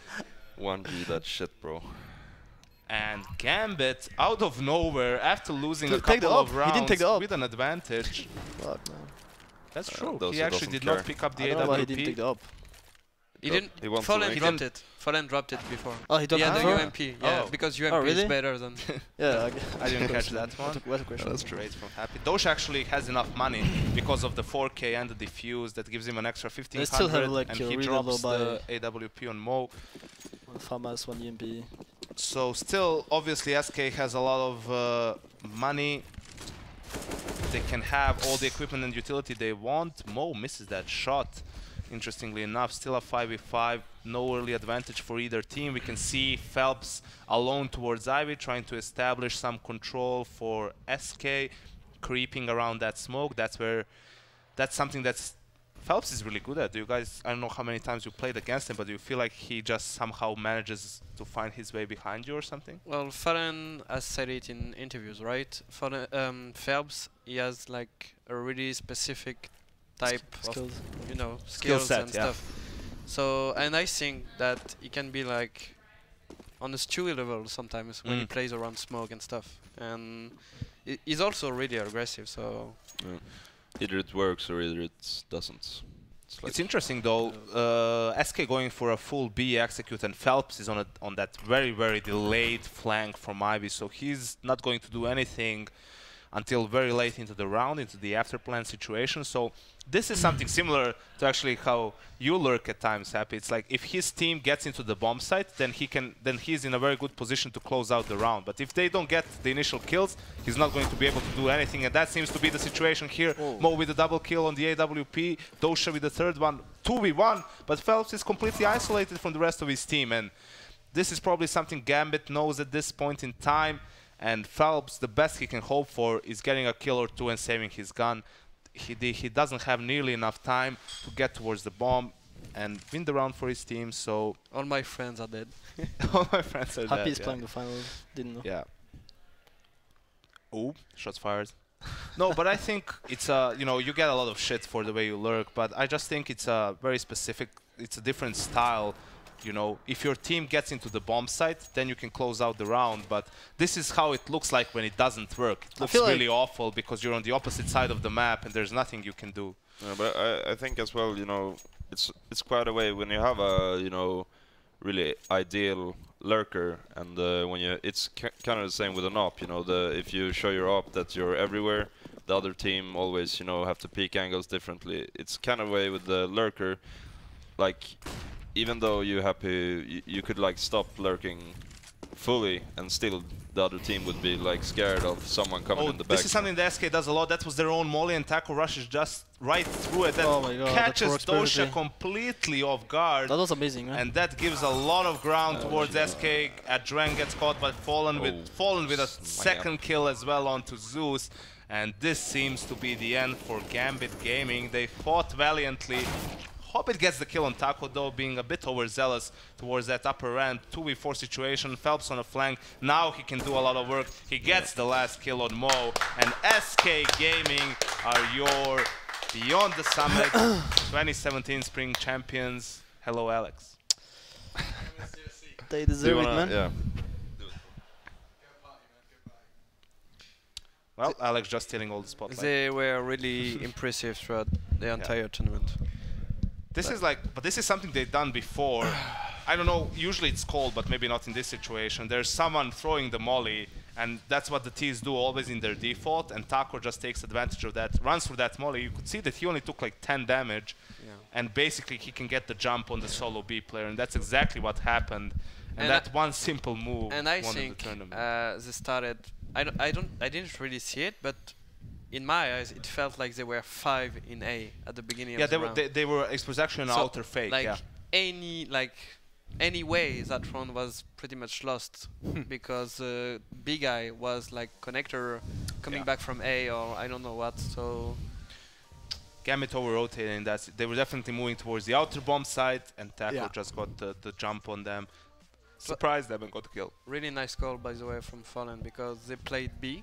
1G, that shit, bro. And Gambit, out of nowhere, after losing a Take the couple up. of rounds He didn't take the up. with an advantage. Fuck, man. That's true. Those He who actually doesn't did care. not pick up the I don't know why he didn't take AWP. the up. He didn't. He wants Fallen to dropped it. Fallen dropped it before. Oh, he dropped Yeah, it the before? UMP. Yeah, Oh. because UMP Oh, really? is better than. Yeah, I didn't catch that one. What a question. That's true. Great from Happy. Dosha actually has enough money because of the 4K and the defuse that gives him an extra 1500, still have, like, and a he really drops low the AWP on Mo. One FAMAS, one EMP. So still, obviously, SK has a lot of money. They can have all the equipment and utility they want. Mo misses that shot. Interestingly enough, still a 5v5, no early advantage for either team. We can see Phelps alone towards Ivy, trying to establish some control for SK, creeping around that smoke. That's something that's Phelps is really good at. Do you guys, I don't know how many times you played against him, but do you feel like he just somehow manages to find his way behind you or something? Well, Fallen has said it in interviews, right? Fallen, Phelps, he has like a really specific type Skills. of, you know, Skill skills set, and yeah. stuff. So, and I think that he can be like on a Stewie level sometimes when he plays around smoke and stuff. And he's also really aggressive, so... Yeah. Either it works or either it doesn't. It's interesting though, SK going for a full B execute, and Phelps is on that very, very delayed flank from Ivy, so he's not going to do anything until very late into the round, into the after plan situation. So this is something similar to actually how you lurk at times, Happy. It's like if his team gets into the bomb site, then he's in a very good position to close out the round. But if they don't get the initial kills, he's not going to be able to do anything, and that seems to be the situation here. Mo with a double kill on the AWP, Dosha with the third one, 2v1, but Phelps is completely isolated from the rest of his team, and this is probably something Gambit knows at this point in time. And Phelps, the best he can hope for is getting a kill or two and saving his gun. He doesn't have nearly enough time to get towards the bomb and win the round for his team, so... All my friends are dead. All my friends are dead. Happy is playing the final, didn't know. Yeah. Oh, shots fired. No, but I think it's you know, you get a lot of shit for the way you lurk, but I just think it's a very specific, it's a different style. You know, if your team gets into the bomb site, then you can close out the round. But this is how it looks like when it doesn't work. It looks really awful because you're on the opposite side of the map and there's nothing you can do. Yeah, but I think as well, you know, it's quite a way when you have a, you know, really ideal lurker, and when you, it's kind of the same with an op. You know, if you show your op that you're everywhere, the other team always, you know, have to peek angles differently. It's kind of a way with the lurker, like. Even though you're happy, you could like stop lurking fully, and still the other team would be like scared of someone coming in the back. This is something the SK does a lot. That was their own molly, and Taco rushes just right through it. That catches Dosha completely off guard. That was amazing, man. And that gives a lot of ground towards SK. Adren gets caught by Fallen with a second kill as well onto Zeus. And this seems to be the end for Gambit Gaming. They fought valiantly, Hobbit gets the kill on Taco though, being a bit overzealous towards that upper ramp. 2v4 situation, Phelps on the flank. Now he can do a lot of work. He gets the last kill on Mo. And SK Gaming are your Beyond the Summit 2017 Spring Champions. Hello, Alex. They deserve it, man. Yeah. Well, Alex just stealing all the spotlight. They were really impressive throughout the entire tournament. This is like, but this is something they've done before. I don't know, usually it's called, but maybe not in this situation. There's someone throwing the molly, and that's what the T's do always in their default, and Taco just takes advantage of that, runs for that molly. You could see that he only took like 10 damage, and basically he can get the jump on the solo B player, and that's exactly what happened. And that one simple move and I won think the tournament. they started. I didn't really see it, but in my eyes, it felt like they were 5 in A at the beginning of the round. They were. It was actually an outer fake. Like any way that round was pretty much lost because B guy was like connector coming back from A or I don't know what. So Gambit over rotating. They were definitely moving towards the outer bomb side, and Taco just got the jump on them. Surprised them and got the kill. Really nice call, by the way, from Fallen, because they played B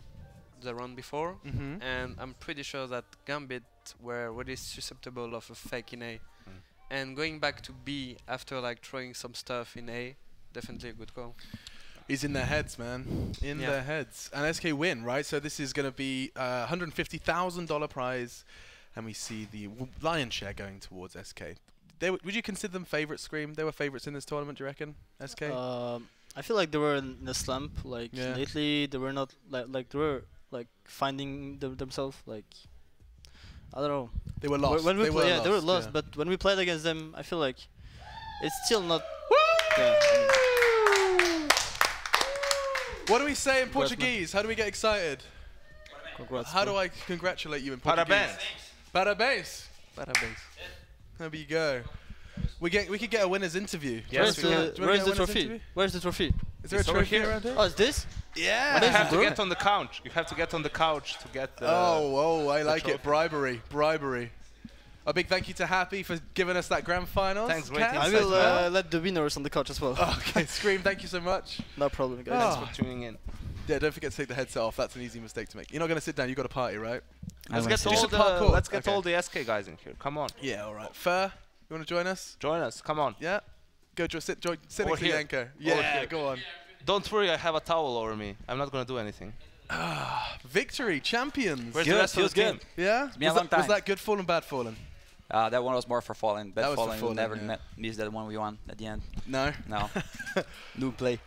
the round before, and I'm pretty sure that Gambit were really susceptible of a fake in A. And going back to B after like throwing some stuff in A, definitely a good call. He's in their heads, man. In their heads. And SK win, right? So this is going to be a $150,000 prize, and we see the lion's share going towards SK. Would you consider them favourites, Scream? They were favourites in this tournament, do you reckon, SK? I feel like they were in a slump. Like lately, they were not like they were like finding themselves. Like I don't know. They were lost. When we they were lost. But when we played against them, I feel like it's still not. What do we say in Portuguese? How do we get excited? Congrats, How do I congratulate you in Portuguese? Parabéns. Parabéns. There you go. We could get a winner's interview. Yes, where's the trophy? Where's the trophy? Is there a trophy around here? Oh, it's this? Yeah. You have to get on the couch. You have to get on the couch to get the. Oh, I like it. Bribery. A big thank you to Happy for giving us that grand final. Thanks, great. I will let the winners on the couch as well. Okay, Scream, thank you so much. No problem, guys. Thanks for tuning in. Yeah, don't forget to take the headset off. That's an easy mistake to make. You're not going to sit down. You've got a party, right? Let's get all the SK guys in here. Come on. Yeah, all right. Fur, you want to join us? Join us. Come on. Yeah. Go sit next to Yanko. Yeah, go on. Don't worry, I have a towel over me. I'm not going to do anything. Victory, champions. Where's the rest of the game? Yeah? Was that good Fallen, bad Fallen? That one was more for Fallen. Bad Fallen will never miss that one we won at the end. No? No. New play.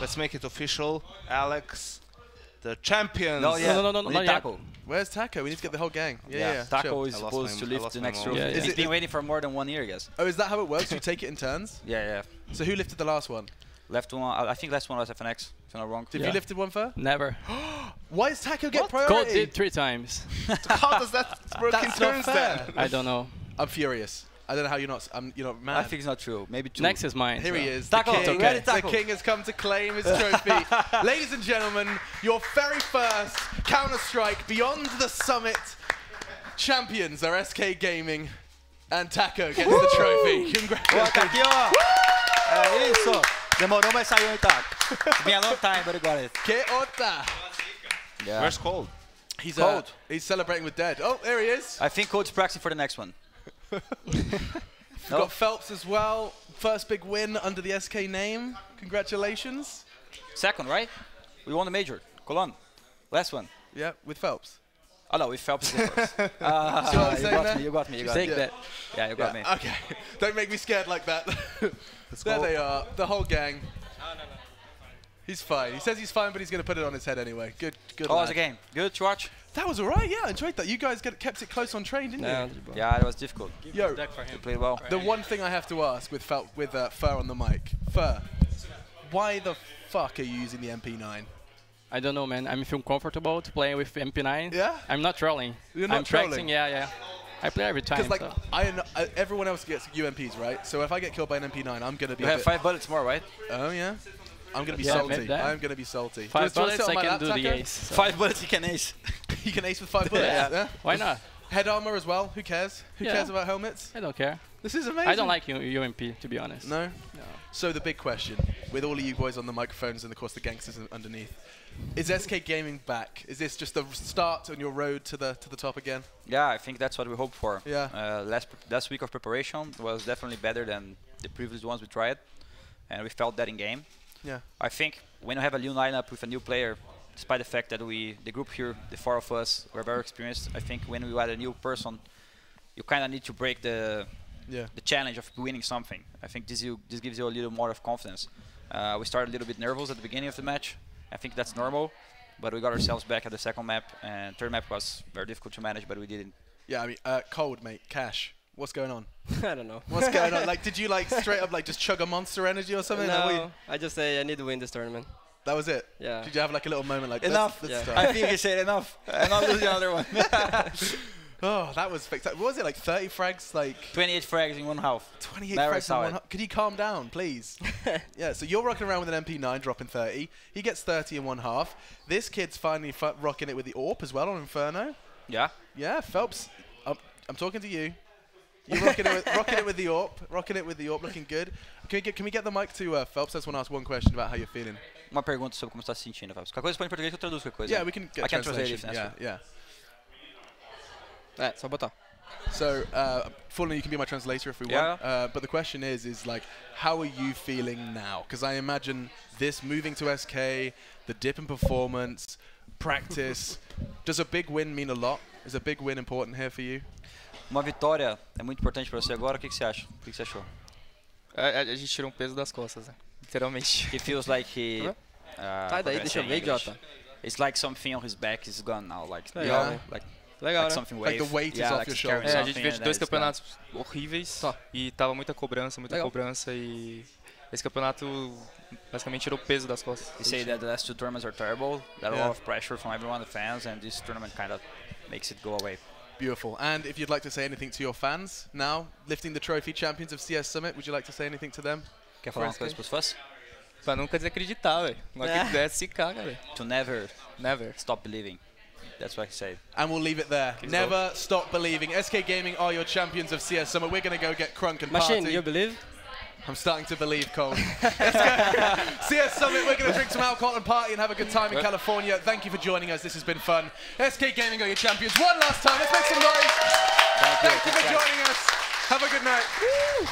Let's make it official. Alex, the champions. No, not Taco. Where's Taco? We need to get the whole gang. Yeah. Taco is supposed to lift the next trophy. He's been waiting for more than 1 year, I guess. Oh, is that how it works? You take it in turns? Yeah. So who lifted the last one? Left one, I think last one was FNX, if I'm not wrong. Did you lifted one for? Never. Why does Taco get priority? Gold did 3 times. How does that work in turns then? I don't know. I'm furious. I don't know how you're not mad. I think it's not true. Maybe 2. Next is mine. Here he is. Taco, the king has come to claim his trophy. Ladies and gentlemen, your very first Counter-Strike Beyond the Summit champions are SK Gaming, and Taco gets the trophy. Congratulations. Isso. Demorou, mas saiu em Taco. It's been a long time, but I got it. Que ota. Yeah. Where's Cold? He's cold. He's celebrating with Dead. Oh, there he is. I think Code's practicing for the next one. We've got Phelps as well. First big win under the SK name. Congratulations. Second, right? We won the major. Colon. Last one. Yeah, with Phelps. Oh no, with Phelps. You got me. Take that. Yeah, you got me. Okay. Don't make me scared like that. There they are. The whole gang. No. He's fine. He says he's fine, but he's going to put it on his head anyway. Good. How was the game? Good to watch? That was alright, yeah, I enjoyed that. You guys kept it close on train, didn't you? Yeah, it was difficult. Yo, you played well. The one thing I have to ask with Fur on the mic. Fur, why the fuck are you using the MP9? I don't know, man. I feel comfortable to play with MP9. Yeah? I'm not trolling. You're not trolling? Yeah. I play every time. Because everyone else gets UMPs, right? So if I get killed by an MP9, I'm going to be You have 5 bullets more, right? Oh, yeah? I'm going to be salty. I'm going to be salty. 5 bullets, I can do the ace. So. 5 bullets, you can ace. You can ace with 5 bullets? Yeah. Why not? Head armor as well. Who cares? Who cares about helmets? I don't care. This is amazing. I don't like UMP, to be honest. No? No. So the big question, with all of you boys on the microphones and of course the gangsters underneath, is SK Gaming back? Is this just the start on your road to the top again? Yeah, I think that's what we hope for. Yeah. Last week of preparation was definitely better than the previous ones we tried, and we felt that in game. Yeah. I think when you have a new lineup with a new player, despite the fact that the group here, the 4 of us, were very experienced, I think when we add a new person, you kind of need to break the challenge of winning something. I think this gives you a little more of confidence. We started a little bit nervous at the beginning of the match. I think that's normal, but we got ourselves back at the second map, and third map was very difficult to manage, but we didn't. Yeah, I mean, Cold, mate, Cash, what's going on? I don't know. What's going on? Like, did you like straight up like just chug a Monster Energy or something? No, I just say I need to win this tournament. That was it? Yeah. Did you have like a little moment like, enough? Let's I think he said enough. I'm not losing another one. Oh, that was spectacular. What was it, like 30 frags? Like 28 frags in one half. 28 frags in one half. Could you calm down, please? Yeah, so you're rocking around with an MP9, dropping 30. He gets 30 in one half. This kid's finally rocking it with the AWP as well on Inferno. Yeah? Yeah, Phelps, I'm talking to you. You're rocking it with the AWP. Rocking it with the AWP, looking good. Can we get the mic to Phelps? I just want to ask one question about how you're feeling. Uma pergunta sobre como está se sentindo, Phelps. Qualquer coisa põe em português que eu traduzo qualquer coisa. Yeah, we can get translation. Yeah. Só botar. So, Fulton, you can be my translator if we want. But the question is like, how are you feeling now? Because I imagine this moving to SK, the dip in performance, practice. Does a big win mean a lot? Is a big win important here for you? Uma vitória é muito importante para você agora. O que você acha? O que você achou? A gente tirou peso das costas, né? Literalmente. He feels like he. Sai daí, deixa eu ver, idiota. It's like something on his back is gone now. Like, legal, like something like the weight is off your shoulders. A gente veio de 2 campeonatos horríveis e tava muita cobrança e esse campeonato basicamente tirou o peso das costas. You say that the last 2 tournaments are terrible, that a lot of pressure from everyone, the fans, and this tournament kind of makes it go away. Beautiful. And if you'd like to say anything to your fans now, lifting the trophy, champions of CS Summit, would you like to say anything to them? Quer falar umas coisas pros fãs? Pra nunca desacreditar, velho. Não acreditar, se caga, velho. To never stop believing. That's what I say. And we'll leave it there. Never stop believing. SK Gaming are your champions of CS Summit. We're going to go get crunk and party. Machine, you believe? I'm starting to believe, Cole. Let's go. CS Summit, we're going to drink some alcohol and party and have a good time in California. Thank you for joining us. This has been fun. SK Gaming are your champions. One last time. Let's make some noise. Thank you for joining us. Have a good night. Woo.